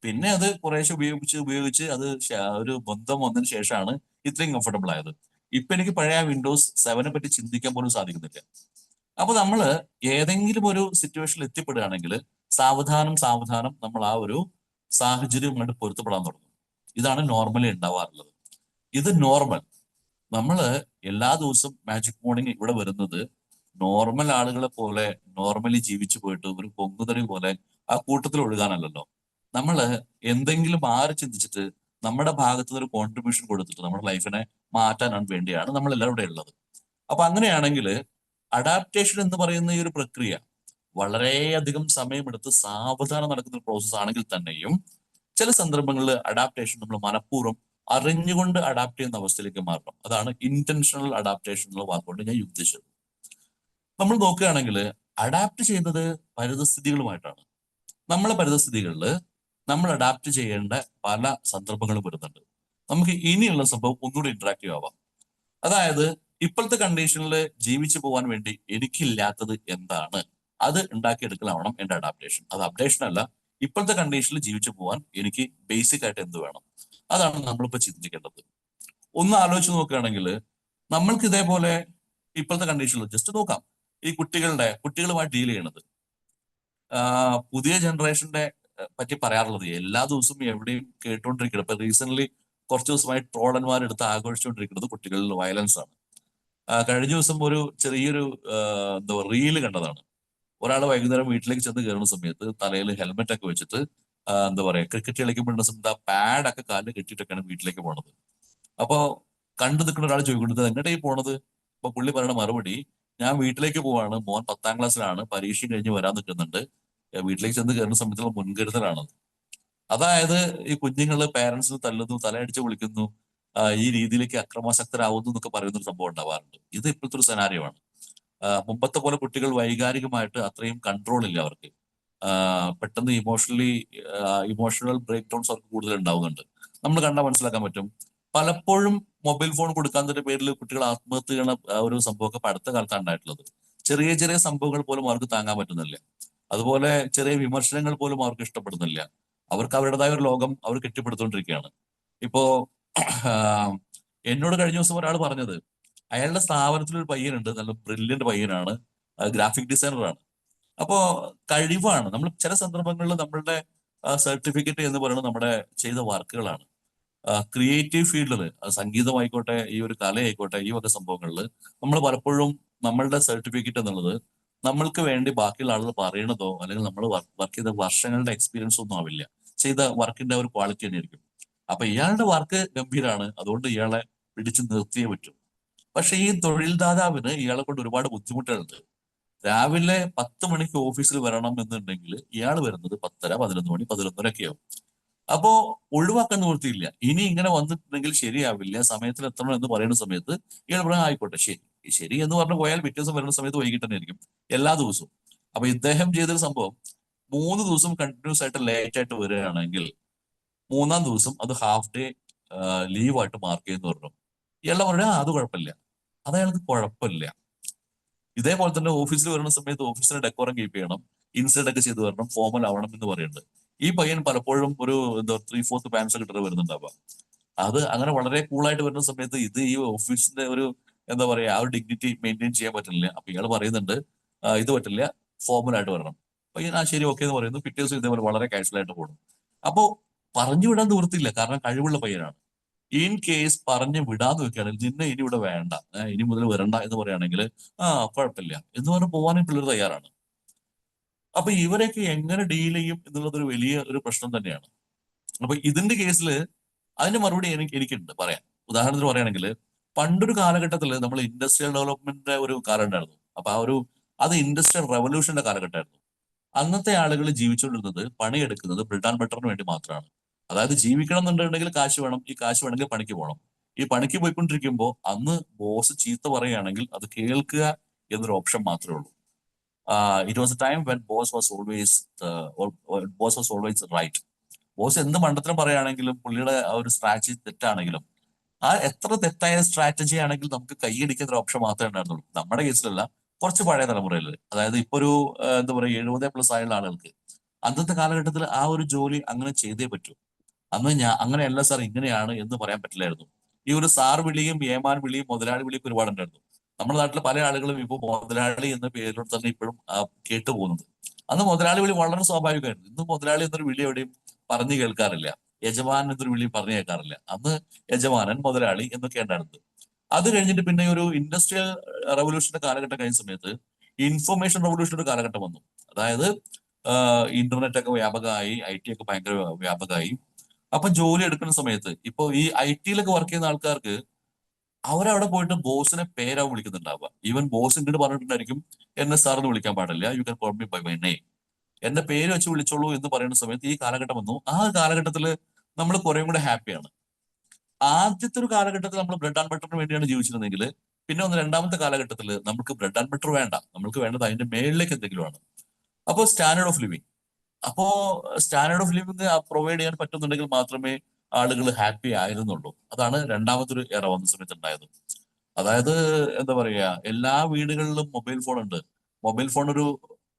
പിന്നെ അത് കുറേശ്ശെ ഉപയോഗിച്ച് അത് ഒരു ബന്ധം വന്നതിന് ശേഷമാണ് ഇത്രയും കംഫർട്ടബിൾ ആയത്. ഇപ്പൊ എനിക്ക് പഴയ വിൻഡോസ് 7 പറ്റി ചിന്തിക്കാൻ പോലും സാധിക്കുന്നില്ല. അപ്പൊ നമ്മൾ ഏതെങ്കിലും ഒരു സിറ്റുവേഷനിൽ എത്തിപ്പെടുകയാണെങ്കിൽ സാവധാനം നമ്മൾ ആ ഒരു സാഹചര്യവുമായിട്ട് പൊരുത്തപ്പെടാൻ തുടങ്ങും. ഇതാണ് നോർമലി ഉണ്ടാവാറുള്ളത്. ഇത് നോർമൽ. നമ്മൾ എല്ലാ ദിവസവും മാജിക് മോർണിംഗ് ഇവിടെ വരുന്നത് നോർമൽ ആളുകളെ പോലെ നോർമലി ജീവിച്ചു പോയിട്ട് ഒരു പൊങ്ങുതറി പോലെ ആ കൂട്ടത്തിൽ ഒഴുകാനല്ലല്ലോ. നമ്മൾ എന്തെങ്കിലും മാറി ചിന്തിച്ചിട്ട് നമ്മുടെ ഭാഗത്ത് നിന്ന് ഒരു കോൺട്രിബ്യൂഷൻ കൊടുത്തിട്ട് നമ്മുടെ ലൈഫിനെ മാറ്റാനാണ് വേണ്ടിയാണ് നമ്മൾ എല്ലാവരും ഇവിടെ ഉള്ളത്. അപ്പൊ അങ്ങനെയാണെങ്കിൽ അഡാപ്റ്റേഷൻ എന്ന് പറയുന്ന ഈ ഒരു പ്രക്രിയ വളരെയധികം സമയമെടുത്ത് സാവധാനം നടക്കുന്ന ഒരു പ്രോസസ് ആണെങ്കിൽ തന്നെയും ചില സന്ദർഭങ്ങളിൽ അഡാപ്റ്റേഷൻ നമ്മൾ മനഃപൂർവ്വം അറിഞ്ഞുകൊണ്ട് അഡാപ്റ്റ് ചെയ്യുന്ന അവസ്ഥയിലേക്ക് മാറണം. അതാണ് ഇന്റൻഷണൽ അഡാപ്റ്റേഷൻ എന്നുള്ള വാക്കുകൊണ്ട് ഞാൻ ഉദ്ദേശിച്ചത്. നമ്മൾ നോക്കുകയാണെങ്കിൽ അഡാപ്റ്റ് ചെയ്യുന്നത് പരിതസ്ഥിതികളുമായിട്ടാണ്. നമ്മളെ പരിതസ്ഥിതികളിൽ നമ്മൾ അഡാപ്റ്റ് ചെയ്യേണ്ട പല സന്ദർഭങ്ങളും വരുന്നുണ്ട്. നമുക്ക് ഇനിയുള്ള സംഭവം ഒന്നുകൂടി ഇന്ററാക്റ്റീവ് ആവാം. അതായത് ഇപ്പോഴത്തെ കണ്ടീഷനിൽ ജീവിച്ചു പോകാൻ വേണ്ടി എനിക്കില്ലാത്തത് എന്താണ്, അത് ഉണ്ടാക്കിയെടുക്കലാവണം എന്റെ അഡാപ്റ്റേഷൻ. അത് അപ്ഡേഷൻ അല്ല. ഇപ്പോഴത്തെ കണ്ടീഷനിൽ ജീവിച്ചു പോകാൻ എനിക്ക് ബേസിക് ആയിട്ട് എന്ത് വേണം, അതാണ് നമ്മളിപ്പോൾ ചിന്തിക്കേണ്ടത്. ഒന്ന് ആലോചിച്ച് നോക്കുകയാണെങ്കിൽ നമ്മൾക്ക് ഇതേപോലെ ഇപ്പോഴത്തെ കണ്ടീഷനിൽ ജസ്റ്റ് നോക്കാം. ഈ കുട്ടികളുമായി ഡീൽ ചെയ്യണത് പുതിയ ജനറേഷന്റെ പറ്റി പറയാറുള്ളത് എല്ലാ ദിവസവും എവിടെയും കേട്ടുകൊണ്ടിരിക്കുന്നത്. ഇപ്പൊ റീസെന്റ് കുറച്ച് ദിവസമായി ട്രോളന്മാരെടുത്ത് ആഘോഷിച്ചുകൊണ്ടിരിക്കുന്നത് കുട്ടികളിൽ വയലൻസ് ആണ്. കഴിഞ്ഞ ദിവസം ഒരു ചെറിയൊരു എന്താ റീല് കണ്ടതാണ്. ഒരാൾ വൈകുന്നേരം വീട്ടിലേക്ക് ചെന്ന് കയറുന്ന സമയത്ത് തലയിൽ ഹെൽമെറ്റ് ഒക്കെ വെച്ചിട്ട് എന്താ പറയാ ക്രിക്കറ്റ് കളിക്കുമ്പോഴുള്ള സമയത്ത് ആ പാഡൊക്കെ കാലിൽ കെട്ടിയിട്ടൊക്കെയാണ് വീട്ടിലേക്ക് പോണത്. അപ്പോ കണ്ടു നിൽക്കുന്ന ഒരാൾ ചോദിക്കുന്നത് എങ്ങോട്ടേ പോണത്? അപ്പൊ പുള്ളി പറയുന്ന മറുപടി, ഞാൻ വീട്ടിലേക്ക് പോവാണ്, മോൻ 10ാം ക്ലാസ്സിലാണ്, പരീക്ഷ കഴിഞ്ഞ് വരാൻ നിൽക്കുന്നുണ്ട്, വീട്ടിലേക്ക് ചെന്ന് കയറുന്ന സമയത്തുള്ള മുൻകരുതലാണത്. അതായത് ഈ കുഞ്ഞുങ്ങള് പേരൻസിന് തല്ലുന്നു, തലയടിച്ച് വിളിക്കുന്നു, ഈ രീതിയിലേക്ക് അക്രമാസക്തരാകുന്നു എന്നൊക്കെ പറയുന്ന ഒരു സംഭവം ഉണ്ടാവാറുണ്ട്. ഇത് ഇപ്പോഴത്തെ ഒരു സെനാരിയോ ആണ്. മുമ്പത്തെ പോലെ കുട്ടികൾ വൈകാരികമായിട്ട് അത്രയും കൺട്രോൾ ഇല്ല അവർക്ക്. പെട്ടെന്ന് ഇമോഷണൽ ബ്രേക്ക് ഡൗൺസ് അവർക്ക് കൂടുതൽ ഉണ്ടാവുന്നുണ്ട്. നമ്മൾ കണ്ടാൽ മനസ്സിലാക്കാൻ പറ്റും. പലപ്പോഴും മൊബൈൽ ഫോൺ കൊടുക്കാത്തതിന്റെ പേരിൽ കുട്ടികൾ ആത്മഹത്യ ചെയ്യുന്ന ഒരു സംഭവമൊക്കെ ഇപ്പൊ അടുത്ത കാലത്താണ് ഉണ്ടായിട്ടുള്ളത്. ചെറിയ ചെറിയ സംഭവങ്ങൾ പോലും അവർക്ക് താങ്ങാൻ പറ്റുന്നില്ല. അതുപോലെ ചെറിയ വിമർശനങ്ങൾ പോലും അവർക്ക് ഇഷ്ടപ്പെടുന്നില്ല. അവർക്ക് അവരുടേതായ ഒരു ലോകം അവർ കെട്ടിപ്പടുത്തുകൊണ്ടിരിക്കുകയാണ്. ഇപ്പോ എന്നോട് കഴിഞ്ഞ ദിവസം ഒരാൾ പറഞ്ഞത്, അയാളുടെ സ്ഥാപനത്തിലൊരു പയ്യനുണ്ട്, നല്ല ബ്രില്യന്റ് പയ്യനാണ്, ഗ്രാഫിക് ഡിസൈനറാണ്. അപ്പോ കഴിവാണ്. നമ്മൾ ചില സന്ദർഭങ്ങളിൽ നമ്മളുടെ സർട്ടിഫിക്കറ്റ് എന്ന് പറയുന്നത് നമ്മുടെ ചെയ്ത വർക്കുകളാണ്. ക്രിയേറ്റീവ് ഫീൽഡിൽ സംഗീതമായിക്കോട്ടെ, ഈ ഒരു കലയായിക്കോട്ടെ, ഈ വക സംഭവങ്ങളിൽ നമ്മൾ പലപ്പോഴും നമ്മളുടെ സർട്ടിഫിക്കറ്റ് എന്നുള്ളത് നമ്മൾക്ക് വേണ്ടി ബാക്കിയുള്ള ആളുകൾ പറയണതോ അല്ലെങ്കിൽ നമ്മൾ വർക്ക് ചെയ്ത വർഷങ്ങളുടെ എക്സ്പീരിയൻസ് ഒന്നും ആവില്ല. ചെയ്ത വർക്കിന്റെ ഒരു ക്വാളിറ്റി തന്നെ ആയിരിക്കും. അപ്പൊ ഇയാളുടെ വർക്ക് ഗംഭീരാണ്, അതുകൊണ്ട് ഇയാളെ പിടിച്ചു നിർത്തിയേ പറ്റും. പക്ഷെ ഈ തൊഴിൽദാതാവിന് ഇയാളെ കൊണ്ട് ഒരുപാട് ബുദ്ധിമുട്ടുകളുണ്ട്. രാവിലെ 10 മണിക്ക് ഓഫീസിൽ വരണം എന്നുണ്ടെങ്കിൽ ഇയാൾ വരുന്നത് 10:30, 11 മണി, 11:30 അപ്പോ ഒഴിവാക്കാൻ നിവൃത്തിയില്ല. ഇനി ഇങ്ങനെ വന്നിട്ടുണ്ടെങ്കിൽ ശരിയാവില്ല, സമയത്തിന് എത്തണം എന്ന് പറയുന്ന സമയത്ത് ഇയാൾ പറയാൻ ആയിക്കോട്ടെ ശരി എന്ന് പറഞ്ഞു പോയാൽ പിറ്റേ ദിവസം വരുന്ന സമയത്ത് വൈകിട്ട് തന്നെ ആയിരിക്കും എല്ലാ ദിവസവും. അപ്പൊ ഇദ്ദേഹം ചെയ്തൊരു സംഭവം, 3 ദിവസം കണ്ടിന്യൂസ് ആയിട്ട് ലേറ്റ് ആയിട്ട് വരികയാണെങ്കിൽ 3-ാം ദിവസം അത് ഹാഫ് ഡേ ലീവായിട്ട് മാർക്ക് ചെയ്യുന്നു പറഞ്ഞു. ഇയാളുടെ പറഞ്ഞാൽ അത് കുഴപ്പമില്ല, അത് അയാൾക്ക് കുഴപ്പമില്ല. ഇതേപോലെ തന്നെ ഓഫീസിൽ വരുന്ന സമയത്ത് ഓഫീസിനെ ഡെക്കോറം കീപ്പ് ചെയ്യണം, ഇൻസൈഡ് ഒക്കെ ചെയ്ത് വരണം, ഫോമൽ ആവണം എന്ന് പറയുന്നുണ്ട്. ഈ പയ്യൻ പലപ്പോഴും ഒരു 3/4 പാൻസ് ഒക്കെ ഇട്ട് വരുന്നുണ്ടാവുക. അത് അങ്ങനെ വളരെ കൂളായിട്ട് വരുന്ന സമയത്ത് ഇത് ഈ ഓഫീസിന്റെ ഒരു എന്താ പറയാ ആ ഒരു ഡിഗ്നിറ്റി മെയിൻറ്റെയിൻ ചെയ്യാൻ പറ്റില്ല. അപ്പൊ ഇയാൾ പറയുന്നുണ്ട് ഇത് പറ്റില്ല, ഫോമൽ ആയിട്ട് വരണം. പയ്യൻ ശരി ഓക്കെ എന്ന് പറയുന്നു. പിറ്റേ ദിവസം ഇതേപോലെ വളരെ കാഷ്വൽ ആയിട്ട് പോകും. അപ്പോ പറഞ്ഞു വിടാൻ നിവൃത്തിയില്ല, കാരണം കഴിവുള്ള പയ്യനാണ്. ഇൻ കേസ് പറഞ്ഞു വിടാന്ന് വെക്കുകയാണെങ്കിൽ നിന്നെ ഇനി ഇവിടെ വേണ്ട, ഇനി മുതൽ വരണ്ട എന്ന് പറയുകയാണെങ്കിൽ കുഴപ്പമില്ല എന്ന് പറഞ്ഞ് പോകാനും പിള്ളേർ തയ്യാറാണ്. അപ്പൊ ഇവരെയൊക്കെ എങ്ങനെ ഡീൽ ചെയ്യും എന്നുള്ളത് ഒരു വലിയ ഒരു പ്രശ്നം തന്നെയാണ്. അപ്പൊ ഇതിന്റെ കേസിൽ അതിന്റെ മറുപടി എനിക്കുണ്ട് പറയാൻ. ഉദാഹരണത്തിന് പറയുകയാണെങ്കിൽ പണ്ടൊരു കാലഘട്ടത്തിൽ നമ്മൾ ഇൻഡസ്ട്രിയൽ ഡെവലപ്മെന്റിന്റെ ഒരു കാലം ഉണ്ടായിരുന്നു. അപ്പൊ അത് ഇൻഡസ്ട്രിയൽ റെവല്യൂഷന്റെ കാലഘട്ടമായിരുന്നു. അന്നത്തെ ആളുകൾ ജീവിച്ചുകൊണ്ടിരുന്നത് പണിയെടുക്കുന്നത് ബ്രെഡ് ആൻഡ് ബട്ടറിന് വേണ്ടി മാത്രമാണ്. അതായത് ജീവിക്കണം എന്നുണ്ടെങ്കിൽ കാശ് വേണം, ഈ കാശ് വേണമെങ്കിൽ പണിക്ക് പോകണം. ഈ പണിക്ക് പോയിക്കൊണ്ടിരിക്കുമ്പോൾ അന്ന് ബോസ് ചീത്ത പറയുകയാണെങ്കിൽ അത് കേൾക്കുക എന്നൊരു ഓപ്ഷൻ മാത്രമേ ഉള്ളൂ. It was a time when boss was always right. Boss എന്ത് മണ്ടത്തരം പറയുകയാണെങ്കിലും പുള്ളിയുടെ ആ ഒരു സ്ട്രാറ്റജി തെറ്റാണെങ്കിലും എത്ര തെറ്റായ സ്ട്രാറ്റജി ആണെങ്കിലും നമുക്ക് കൈയടിക്കുന്ന ഒരു ഓപ്ഷൻ മാത്രമേ ഉണ്ടായിരുന്നുള്ളൂ. നമ്മുടെ കേസിലല്ല, കുറച്ച് പഴയ തലമുറയിൽ. അതായത് ഇപ്പൊ ഒരു എന്താ പറയുക 70+ ആയുള്ള ആളുകൾക്ക് അന്നത്തെ കാലഘട്ടത്തിൽ ആ ഒരു ജോലി അങ്ങനെ ചെയ്തേ പറ്റൂ. അന്ന് അങ്ങനെയല്ല സാർ ഇങ്ങനെയാണ് എന്ന് പറയാൻ പറ്റില്ലായിരുന്നു. ഈ ഒരു സാർ വിളിയും ഏമാൻ വിളിയും മുതലാളി വിളിയും ഒരുപാടുണ്ടായിരുന്നു. നമ്മുടെ നാട്ടിലെ പല ആളുകളും ഇപ്പോൾ മുതലാളി എന്ന പേരിലോട്ട് തന്നെ ഇപ്പോഴും കേട്ടുപോകുന്നത്. അന്ന് മുതലാളി വിളി വളരെ സ്വാഭാവികമായിരുന്നു. ഇന്ന് മുതലാളി എന്നൊരു വിളി എവിടെയും പറഞ്ഞു കേൾക്കാറില്ല, യജമാൻ എന്നൊരു വിളി പറഞ്ഞു കേൾക്കാറില്ല. അന്ന് യജമാനൻ, മുതലാളി എന്നൊക്കെ ഉണ്ടായിരുന്നത്. അത് കഴിഞ്ഞിട്ട് പിന്നെ ഒരു ഇൻഡസ്ട്രിയൽ റവല്യൂഷന്റെ കാലഘട്ടം കഴിഞ്ഞ സമയത്ത് ഇൻഫർമേഷൻ റവല്യൂഷന്റെ കാലഘട്ടം വന്നു. അതായത് ഇന്റർനെറ്റ് ഒക്കെ വ്യാപകമായി, IT ഒക്കെ ഭയങ്കര വ്യാപകമായി. അപ്പൊ ജോലി എടുക്കുന്ന സമയത്ത് ഇപ്പൊ ഈ IT-ലൊക്കെ വർക്ക് ചെയ്യുന്ന ആൾക്കാർക്ക് അവരവിടെ പോയിട്ട് ബോസിനെ പേരാവും വിളിക്കുന്നുണ്ടാവുക. ഈവൻ ബോസ് ഇങ്ങോട്ട് പറഞ്ഞിട്ടുണ്ടായിരിക്കും എന്നെ സാർ എന്ന് വിളിക്കാൻ പാടില്ല, you can call me by my name, എന്റെ പേര് വെച്ച് വിളിച്ചോളൂ എന്ന് പറയുന്ന സമയത്ത് ഈ കാലഘട്ടം വന്നു. ആ കാലഘട്ടത്തിൽ നമ്മൾ കുറേ കൂടെ ഹാപ്പിയാണ്. ആദ്യത്തെ ഒരു കാലഘട്ടത്തിൽ നമ്മൾ ബ്രെഡ് ആൻഡ് ബട്ടറിന് വേണ്ടിയാണ് ജീവിച്ചിരുന്നെങ്കിൽ പിന്നെ രണ്ടാമത്തെ കാലഘട്ടത്തിൽ നമുക്ക് ബ്രെഡ് ആൻഡ് ബട്ടർ വേണ്ട, നമുക്ക് വേണ്ടത് അതിന്റെ മേളിലേക്ക് എന്തെങ്കിലുമാണ്. അപ്പോൾ സ്റ്റാൻഡേർഡ് ഓഫ് ലിവിങ് പ്രൊവൈഡ് ചെയ്യാൻ പറ്റുന്നുണ്ടെങ്കിൽ മാത്രമേ ആളുകൾ ഹാപ്പി ആയിരുന്നുള്ളൂ. അതാണ് രണ്ടാമത്തെ ഒരു എറ വന്ന സമയത്ത് ഉണ്ടായത്. അതായത് എന്താ പറയാ, എല്ലാ വീടുകളിലും മൊബൈൽ ഫോൺ ഉണ്ട്. മൊബൈൽ ഫോൺ ഒരു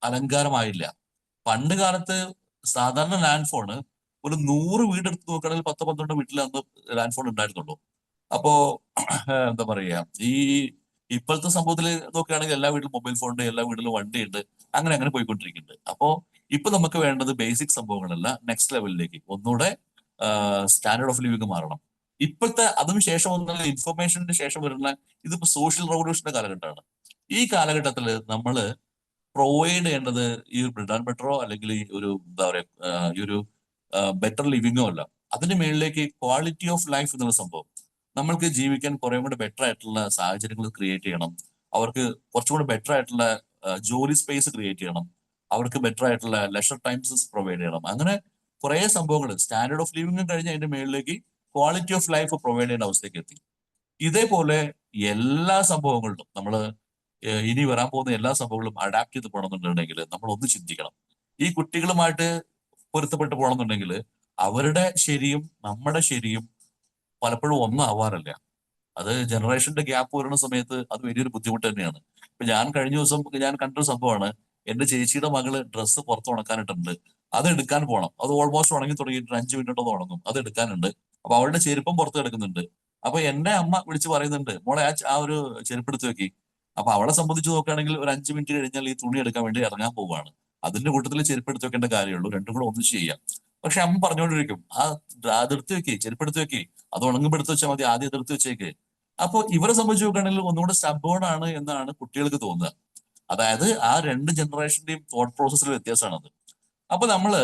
അലങ്കാരമായില്ല. പണ്ട് കാലത്ത് സാധാരണ ലാൻഡ് ഫോണ് ഒരു 100 വീടെടുത്ത് നോക്കുകയാണെങ്കിൽ 10-12 വീട്ടിൽ അന്ന് ലാൻഡ് ഫോൺ ഉണ്ടായിരുന്നുള്ളൂ. അപ്പോ എന്താ പറയാ, ഈ ഇപ്പോഴത്തെ സംഭവത്തിൽ നോക്കുകയാണെങ്കിൽ എല്ലാ വീട്ടിലും മൊബൈൽ ഫോണുണ്ട്, എല്ലാ വീട്ടിലും വണ്ടിയുണ്ട്, അങ്ങനെ അങ്ങനെ പോയിക്കൊണ്ടിരിക്കുന്നുണ്ട്. അപ്പോ ഇപ്പൊ നമുക്ക് വേണ്ടത് ബേസിക് സംഭവങ്ങളല്ല, നെക്സ്റ്റ് ലെവലിലേക്ക് ഒന്നുകൂടെ സ്റ്റാൻഡേർഡ് ഓഫ് ലിവിംഗ് മാറണം. ഇപ്പോഴത്തെ അതിന് ശേഷം വന്ന ഇൻഫർമേഷന് ശേഷം വരുന്ന ഇതിപ്പോ സോഷ്യൽ റവല്യൂഷന്റെ കാലഘട്ടമാണ്. ഈ കാലഘട്ടത്തിൽ നമ്മൾ പ്രൊവൈഡ് ചെയ്യേണ്ടത് ഈ ഒരു ബ്രെഡ് ആൻഡ് ബട്ടറോ അല്ലെങ്കിൽ ഈ ഒരു എന്താ പറയാ ഈ ഒരു ബെറ്റർ ലിവിങ്ങോ അല്ല. അതിന്റെ മേളിലേക്ക് ക്വാളിറ്റി ഓഫ് ലൈഫ് എന്നുള്ള സംഭവം, നമ്മൾക്ക് ജീവിക്കാൻ കുറെ കൂടെ ബെറ്റർ ആയിട്ടുള്ള സാഹചര്യങ്ങൾ ക്രിയേറ്റ് ചെയ്യണം. അവർക്ക് കുറച്ചും കൂടെ ബെറ്റർ ആയിട്ടുള്ള ജോലി സ്പേസ് ക്രിയേറ്റ് ചെയ്യണം. അവർക്ക് ബെറ്റർ ആയിട്ടുള്ള ലെഷർ ടൈംസ് പ്രൊവൈഡ് ചെയ്യണം. അങ്ങനെ കുറെ സംഭവങ്ങൾ സ്റ്റാൻഡേർഡ് ഓഫ് ലിവിംഗും കഴിഞ്ഞ് അതിന്റെ മേളിലേക്ക് ക്വാളിറ്റി ഓഫ് ലൈഫ് പ്രൊവൈഡ് ചെയ്യേണ്ട അവസ്ഥയ്ക്ക് എത്തി. ഇതേപോലെ എല്ലാ സംഭവങ്ങളിലും നമ്മൾ ഇനി വരാൻ പോകുന്ന എല്ലാ സംഭവങ്ങളും അഡാപ്റ്റ് ചെയ്ത് പോകണമെന്നുണ്ടെങ്കിൽ നമ്മൾ ഒന്ന് ചിന്തിക്കണം. ഈ കുട്ടികളുമായിട്ട് പൊരുത്തപ്പെട്ട് പോകണമെന്നുണ്ടെങ്കിൽ അവരുടെ ശരിയും നമ്മുടെ ശരിയും പലപ്പോഴും ഒന്നാവാറില്ല. അത് ജനറേഷന്റെ ഗ്യാപ്പ് വരുന്ന സമയത്ത് അത് വലിയൊരു ബുദ്ധിമുട്ട് തന്നെയാണ്. ഇപ്പൊ ഞാൻ കഴിഞ്ഞ ദിവസം ഞാൻ കണ്ടൊരു സംഭവമാണ്, എന്റെ ചേച്ചിയുടെ മകള് ഡ്രസ്സ് പുറത്ത് ഉണക്കാനിട്ടുണ്ട്, അത് എടുക്കാൻ പോകണം. അത് ഓൾമോസ്റ്റ് ഉണങ്ങി തുടങ്ങിയിട്ട് 5 മിനിറ്റ് കൊണ്ട് ഉണങ്ങും, അത് എടുക്കാനുണ്ട്. അപ്പൊ അവളുടെ ചെരുപ്പം പുറത്ത് കിടക്കുന്നുണ്ട്. അപ്പൊ എന്റെ അമ്മ വിളിച്ച് പറയുന്നുണ്ട്, മോളെ ആ ഒരു ചെരുപ്പെടുത്ത് വെക്കി. അപ്പൊ അവളെ സംബന്ധിച്ച് നോക്കുകയാണെങ്കിൽ ഒരു 5 മിനിറ്റ് കഴിഞ്ഞാൽ ഈ തുണി എടുക്കാൻ വേണ്ടി ഇറങ്ങാൻ പോവുകയാണ്. അതിന്റെ കൂട്ടത്തിൽ ചെരുപ്പെടുത്ത് വെക്കേണ്ട കാര്യമുള്ളൂ, രണ്ടും കൂടെ ഒന്നിച്ച് ചെയ്യാം. പക്ഷെ അമ്മ പറഞ്ഞുകൊണ്ടിരിക്കും, അതെടുത്ത് വെക്കി, ചെരുപ്പെടുത്ത് വെക്കി, അത് ഉണങ്ങുമ്പോൾ എടുത്ത് വെച്ചാൽ മതി, ആദ്യം അതെടുത്ത് വെച്ചേക്ക്. അപ്പോൾ ഇവരെ സംബന്ധിച്ച് നോക്കുകയാണെങ്കിൽ ഒന്നുകൂടെ സ്റ്റബേൺ ആണ് എന്നാണ് കുട്ടികൾക്ക് തോന്നുക. അതായത് ആ രണ്ട് ജനറേഷന്റെയും തോട്ട് പ്രോസസ്സിൽ വ്യത്യാസമാണത്. അപ്പൊ നമ്മള്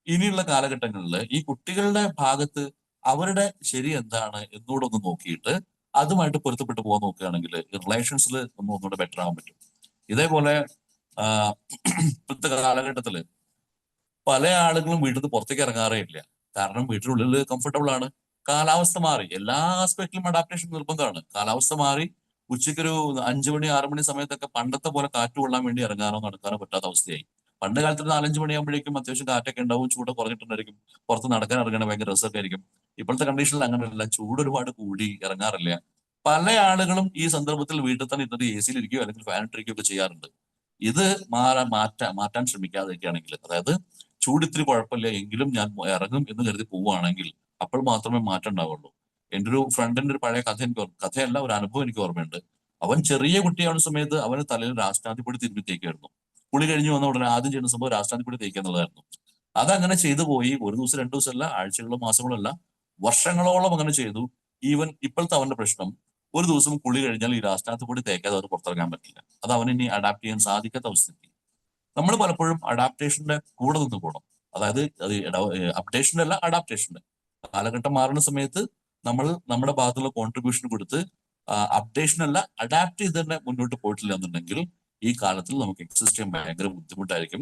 ഇനിയുള്ള കാലഘട്ടങ്ങളിൽ ഈ കുട്ടികളുടെ ഭാഗത്ത് അവരുടെ ശരി എന്താണ് എന്നൂടെ ഒന്ന് നോക്കിയിട്ട് അതുമായിട്ട് പൊരുത്തപ്പെട്ട് പോകാൻ നോക്കുകയാണെങ്കിൽ റിലേഷൻസിൽ നമ്മൾ ഒന്നുകൂടെ ബെറ്റർ ആവാൻ പറ്റും. ഇതേപോലെ ഇപ്പോഴത്തെ കാലഘട്ടത്തില് പല ആളുകളും വീട്ടിൽ നിന്ന് പുറത്തേക്ക് ഇറങ്ങാറേ ഇല്ല. കാരണം വീട്ടിനുള്ളിൽ കംഫർട്ടബിൾ ആണ്. കാലാവസ്ഥ മാറി, എല്ലാ ആസ്പെക്റ്റിലും അഡാപ്റ്റേഷൻ നിർബന്ധമാണ്. കാലാവസ്ഥ മാറി, ഉച്ചയ്ക്കൊരു 5 മണി 6 മണി സമയത്തൊക്കെ പണ്ടത്തെ പോലെ കാറ്റ് കൊള്ളാൻ വേണ്ടി ഇറങ്ങാനോ നടക്കാനോ പറ്റാത്ത അവസ്ഥയായി. പണ്ട് കാലത്ത് 4-5 മണിയാകുമ്പോഴേക്കും അത്യാവശ്യം കാറ്റൊക്കെ ഉണ്ടാവും, ചൂട് കുറഞ്ഞിട്ടുണ്ടായിരിക്കും, പുറത്ത് നടക്കാൻ ഇറങ്ങണ ഭയങ്കര രസമൊക്കെ ആയിരിക്കും. ഇപ്പോഴത്തെ കണ്ടീഷനിൽ അങ്ങനെയല്ല, ചൂട് ഒരുപാട് കൂടി, ഇറങ്ങാറില്ല. പല ആളുകളും ഈ സന്ദർഭത്തിൽ വീട്ടിൽ തന്നെ ഇരുന്നിട്ട് എ സിയിൽ ഇരിക്കുകയോ അല്ലെങ്കിൽ ഫാൻ ഇട്ടിരിക്കുകയോ ഒക്കെ ചെയ്യാറുണ്ട്. ഇത് മാറ്റാൻ ശ്രമിക്കാതിരിക്കുകയാണെങ്കിൽ, അതായത് ചൂട് ഇത്തിരി കുഴപ്പമില്ല എങ്കിലും ഞാൻ ഇറങ്ങും എന്ന് കരുതി പോവുകയാണെങ്കിൽ അപ്പോൾ മാത്രമേ മാറ്റം ഉണ്ടാവുള്ളൂ. എൻ്റെ ഒരു ഫ്രണ്ടിന്റെ ഒരു പഴയ കഥയല്ല, ഒരു അനുഭവം എനിക്ക് ഓർമ്മയുണ്ട്. അവൻ ചെറിയ കുട്ടിയാവുന്ന സമയത്ത് അവന് തലയിൽ രാഷ്ട്രാധിപൊടി തിരുമ്പി തേക്കുമായിരുന്നു. കുളി കഴിഞ്ഞ് വന്ന ഉടനെ ആദ്യം ചെയ്യുന്ന സംഭവം രാഷ്ട്രാധിപൊടി തേക്കുക എന്നുള്ളതായിരുന്നു. അതങ്ങനെ ചെയ്തു പോയി. ഒരു ദിവസം 2 ദിവസമല്ല, ആഴ്ചകളോ മാസങ്ങളോ അല്ല, വർഷങ്ങളോളം അങ്ങനെ ചെയ്തു. ഈവൻ ഇപ്പോഴത്തെ അവന്റെ പ്രശ്നം, ഒരു ദിവസം കുളി കഴിഞ്ഞാൽ ഈ രാഷ്ട്രാധിപൊടി തേക്കാതെ അവർ പുറത്തിറങ്ങാൻ പറ്റില്ല. അത് അവനിനി അഡാപ്റ്റ് ചെയ്യാൻ സാധിക്കാത്ത അവസ്ഥ. നമ്മൾ പലപ്പോഴും അഡാപ്റ്റേഷന്റെ കൂടെ നിന്ന് പോകണം. അതായത് അത് അപ്ഡേഷന്റെ അല്ല, അഡാപ്റ്റേഷന്റെ. കാലഘട്ടം മാറുന്ന സമയത്ത് നമ്മൾ നമ്മുടെ ഭാഗത്തുള്ള കോൺട്രിബ്യൂഷൻ കൊടുത്ത് അപ്ഡേഷൻ അല്ല അഡാപ്റ്റ് ചെയ്ത് തന്നെ മുന്നോട്ട് പോയിട്ടില്ല എന്നുണ്ടെങ്കിൽ ഈ കാലത്തിൽ നമുക്ക് എക്സിസ്റ്റ് ചെയ്യാൻ ഭയങ്കര ബുദ്ധിമുട്ടായിരിക്കും.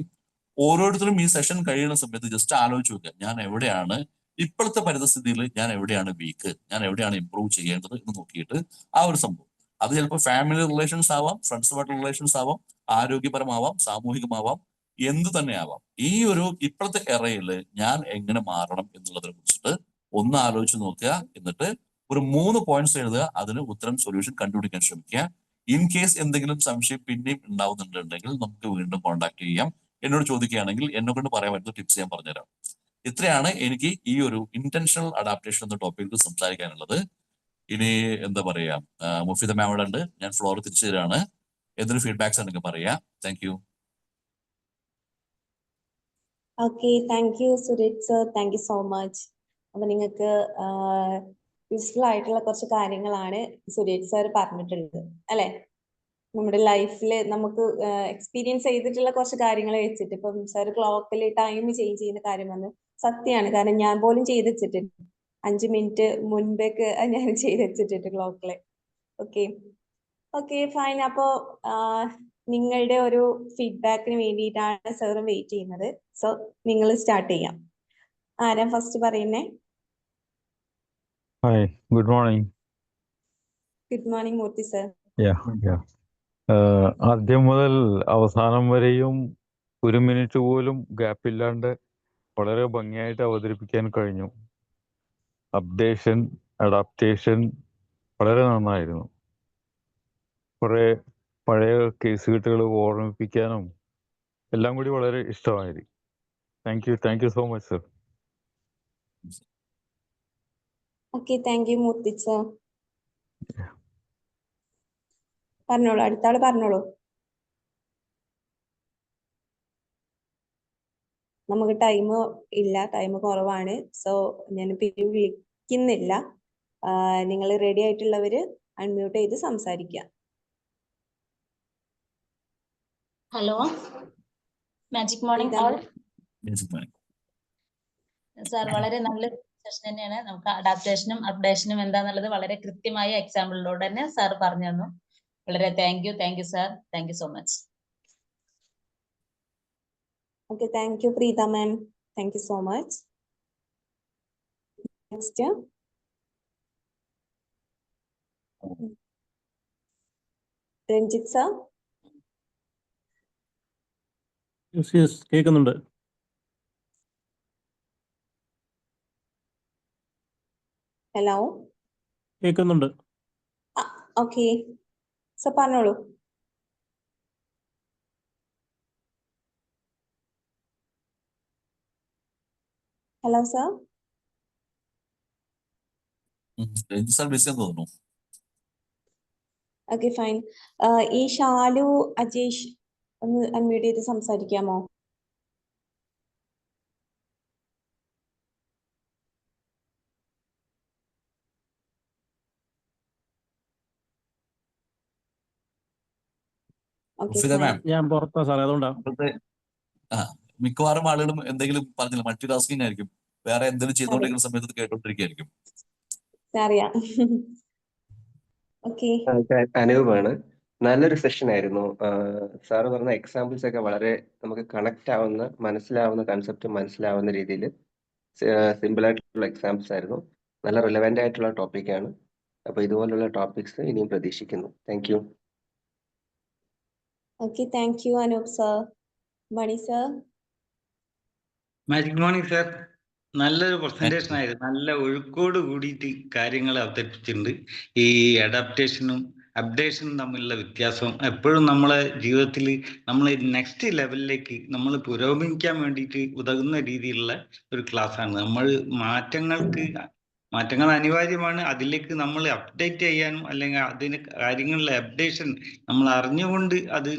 ഓരോരുത്തരും ഈ സെഷൻ കഴിയുന്ന സമയത്ത് ജസ്റ്റ് ആലോചിച്ച് നോക്കുക, ഞാൻ എവിടെയാണ് ഇപ്പോഴത്തെ പരിസ്ഥിതിയിൽ, ഞാൻ എവിടെയാണ് വീക്ക്, ഞാൻ എവിടെയാണ് ഇമ്പ്രൂവ് ചെയ്യേണ്ടത് എന്ന് നോക്കിയിട്ട് ആ ഒരു സംഭവം, അത് ചിലപ്പോൾ ഫാമിലി റിലേഷൻസ് ആവാം, ഫ്രണ്ട്സുമായിട്ടുള്ള റിലേഷൻസ് ആവാം, ആരോഗ്യപരമാവാം, സാമൂഹികമാവാം, എന്ത് തന്നെ ആവാം. ഈ ഒരു ഇപ്പോഴത്തെ എറയിൽ ഞാൻ എങ്ങനെ മാറണം എന്നുള്ളതിനെ കുറിച്ചിട്ട് ഒന്ന് ആലോചിച്ച് നോക്കുക. എന്നിട്ട് ഒരു 3 പോയിന്റ്സ് എഴുതുക, അതിന് ഉത്തരം സൊല്യൂഷൻ കണ്ടുപിടിക്കാൻ ശ്രമിക്കുക. ഇൻ കേസ് എന്തെങ്കിലും സംശയം പിന്നെയും ഉണ്ടാവുന്നുണ്ടെങ്കിൽ നമുക്ക് വീണ്ടും കോൺടാക്ട് ചെയ്യാം. എന്നോട് ചോദിക്കുകയാണെങ്കിൽ എന്നെ കൊണ്ട് പറയാൻ പറ്റുന്ന ടിപ്സ് ഞാൻ പറഞ്ഞുതരാം. ഇത്രയാണ് എനിക്ക് ഈ ഒരു ഇന്റൻഷണൽ അഡാപ്റ്റേഷൻ എന്ന ടോപ്പിക്കിൽ സംസാരിക്കാനുള്ളത്. ഇനി എന്താ പറയാ, മുഫിദ മാം അവിടെ ഉണ്ട്, ഞാൻ ഫ്ലോർ തിരിച്ചു തരാണ്. എന്തൊരു ഫീഡ്ബാക്സ് ആണെങ്കിൽ പറയാം. Thank you. Okay, thank you Suresh sir, thank you so much. അപ്പൊ നിങ്ങൾക്ക് യൂസ്ഫുൾ ആയിട്ടുള്ള കുറച്ച് കാര്യങ്ങളാണ് സുരേഷ് സാർ പറഞ്ഞിട്ടുള്ളത്, അല്ലെ? നമ്മുടെ ലൈഫിൽ നമുക്ക് എക്സ്പീരിയൻസ് ചെയ്തിട്ടുള്ള കുറച്ച് കാര്യങ്ങൾ വെച്ചിട്ട്, ഇപ്പം സാർ ക്ലോക്കിൽ ടൈം ചേഞ്ച് ചെയ്യുന്ന കാര്യം വന്ന് സത്യമാണ്. കാരണം ഞാൻ പോലും ചെയ്ത് വെച്ചിട്ടുണ്ട്, 5 മിനിറ്റ് മുൻപേക്ക് ഞാൻ ചെയ്ത് വെച്ചിട്ടുണ്ട് ക്ലോക്കില്. Okay fine. അപ്പോ നിങ്ങളുടെ ഒരു ഫീഡ്ബാക്കിന് വേണ്ടിയിട്ടാണ് സാർ വെയിറ്റ് ചെയ്യുന്നത്. സോ നിങ്ങൾ സ്റ്റാർട്ട് ചെയ്യാം. ആരാ ഫസ്റ്റ് പറയുന്നേ? Hi, good morning. Good morning Murthy sir. Yeah. ആദ്യം മുതൽ അവസാനം വരെയും 1 മിനിറ്റ് പോലും ഗ്യാപ്പില്ലാണ്ട് വളരെ ഭംഗിയായിട്ട് അവതരിപ്പിക്കാൻ കഴിഞ്ഞു. അപ്ഡേഷൻ, അഡാപ്റ്റേഷൻ വളരെ നന്നായിരുന്നു. കുറെ പഴയ കേസ് കെട്ടുകൾ ഓർമ്മിപ്പിക്കാനും എല്ലാം കൂടി വളരെ ഇഷ്ടമായിരുന്നു. Thank you so much sir. Okay, thank you Murthy sir. പറഞ്ഞോളൂ, അടുത്ത ആള് പറഞ്ഞോളൂ. നമുക്ക് ടൈം ഇല്ല, ടൈം കുറവാണ്. സോ ഞാൻ പിന്നെ വിളിക്കുന്നില്ല. നിങ്ങൾ റെഡി ആയിട്ടുള്ളവര് അൺമ്യൂട്ട് ചെയ്ത് സംസാരിക്കുക. Hello, magic morning all. Sir വളരെ നല്ല സെഷൻ തന്നെയാണ്. നമുക്ക് അഡാപ്റ്റേഷനും അപ്ഡേഷനും എന്താന്നുള്ളത് വളരെ കൃത്യമായ എക്സാമ്പിളിലൂടെ തന്നെ സാർ പറഞ്ഞു തന്നു. വളരെ thank you sir, thank you so much. Okay, thank you, Preeta ma'am. Thank you so much. Next. Ranjit sir. Yes കേൾക്കുന്നുണ്ട്. Hello. കേൾക്കുന്നുണ്ട്. Okay. So പറഞ്ഞോളൂ. Hello sir. സാർ ബിസി എന്ന് തോന്നുന്നു. Okay, fine. ഈ ഷാലു അജേഷ് ഒന്ന് അൺമ്യൂട്ട് ചെയ്ത് സംസാരിക്കാമോ? Okay, Mufida fine. മാം, ഞാൻ പുറത്താ സാറേ, അതുകൊണ്ടാണ്. ഇപ്പോഴത്തെ മിക്കവാറും ആളുകളും എന്തെങ്കിലും പറഞ്ഞില്ല, മൾട്ടി ടാസ്കിങ് ആയിരിക്കും, വേറെ എന്തെങ്കിലും ചെയ്തുകൊണ്ടിരിക്കുന്ന സമയത്ത് ഇത് കേട്ടോണ്ടിരിക്കുകയായിരിക്കും. അറിയാം. ഓക്കെ. അനൂപാണ്. നല്ലൊരു സെഷൻ ആയിരുന്നു. സാറ് പറഞ്ഞ എക്സാമ്പിൾസ് ഒക്കെ വളരെ നമുക്ക് കണക്ട് ആവുന്ന, മനസ്സിലാവുന്ന കൺസെപ്റ്റ് മനസ്സിലാവുന്ന രീതിയിൽ സിമ്പിൾ ആയിട്ടുള്ള എക്സാമ്പിൾസ് ആയിരുന്നു. നല്ല റിലവൻ്റ് ആയിട്ടുള്ള ടോപ്പിക്കാണ്. അപ്പോൾ ഇതുപോലുള്ള ടോപ്പിക്സ് ഇനിയും പ്രതീക്ഷിക്കുന്നു. Thank you. Okay, thank you Anoop sir. Mani sir. Magic morning sir, നല്ലൊരു പ്രസന്റേഷൻ ആയിരുന്നു. നല്ല ഒഴുക്കോട് കൂടിയിട്ട് കാര്യങ്ങൾ അവതരിപ്പിച്ചിട്ടുണ്ട്. ഈ അഡാപ്റ്റേഷനും അപ്ഡേഷനും തമ്മിലുള്ള വ്യത്യാസം എപ്പോഴും നമ്മളെ ജീവിതത്തിൽ നമ്മൾ നെക്സ്റ്റ് ലെവലിലേക്ക് നമ്മൾ പുരോഗമിക്കാൻ വേണ്ടിയിട്ട് ഉതകുന്ന രീതിയിലുള്ള ഒരു ക്ലാസ്സാണ്. നമ്മൾ മാറ്റങ്ങൾ അനിവാര്യമാണ്. അതിലേക്ക് നമ്മൾ അപ്ഡേറ്റ് ചെയ്യാനും അല്ലെങ്കിൽ അതിന് കാര്യങ്ങളിലെ അപ്ഡേഷൻ നമ്മൾ അറിഞ്ഞുകൊണ്ട് അത്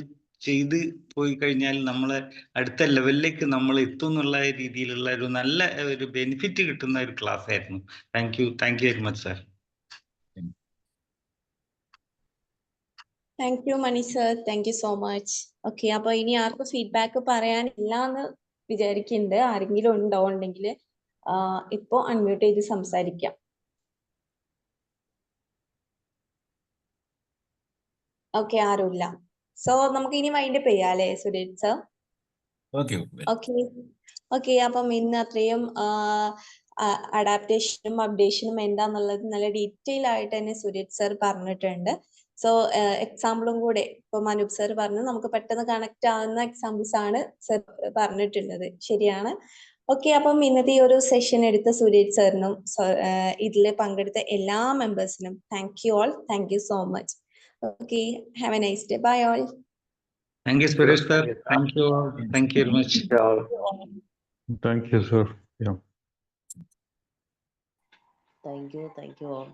ചെയ്ത് പോയി കഴിഞ്ഞാൽ നമ്മളെ അടുത്ത ലെവലിലേക്ക് നമ്മൾ എത്തും എന്നുള്ള രീതിയിലുള്ള ഒരു നല്ല ഒരു ബെനിഫിറ്റ് കിട്ടുന്ന ഒരു ക്ലാസ് ആയിരുന്നു. Thank you very much sir. Thank you Mani sir, thank you so much. Okay, അപ്പൊ ഇനി ആർക്കും ഫീഡ്ബാക്ക് പറയാനില്ല എന്ന് വിചാരിക്കുന്നുണ്ട്. ആരെങ്കിലും ഉണ്ടെങ്കിൽ ഇപ്പോ അൺമ്യൂട്ട് ചെയ്ത് സംസാരിക്കാം. ഓക്കെ, ആരുമില്ല. സോ നമുക്ക് ഇനി വൈൻഡപ്പ് ചെയ്യാം അല്ലേ സുരേഷ് സർ? ഓക്കെ, അപ്പം ഇന്ന് അത്രയും അഡാപ്റ്റേഷനും അപ്ഡേഷനും എന്താന്നുള്ളത് നല്ല ഡീറ്റെയിൽ ആയിട്ട് തന്നെ സുരേഷ് സർ പറഞ്ഞിട്ടുണ്ട്. സോ എക്സാമ്പിളും കൂടെ ഇപ്പൊ മനൂപ് സർ പറഞ്ഞു, നമുക്ക് പെട്ടെന്ന് കണക്ട് ആവുന്ന എക്സാമ്പിൾസ് ആണ് സർ പറഞ്ഞിട്ടുള്ളത്. ശരിയാണ്. ഓക്കെ, അപ്പം ഇന്നത്തെ ഈ ഒരു സെഷൻ എടുത്ത സുരേഷ് സാറിനും ഇതിൽ പങ്കെടുത്ത എല്ലാ മെമ്പേഴ്സിനും thank you all. Thank you so much. Okay, have a nice day. Bye all. Thank you Suresh sir. Thank you very much. Thank you sir. Thank you all.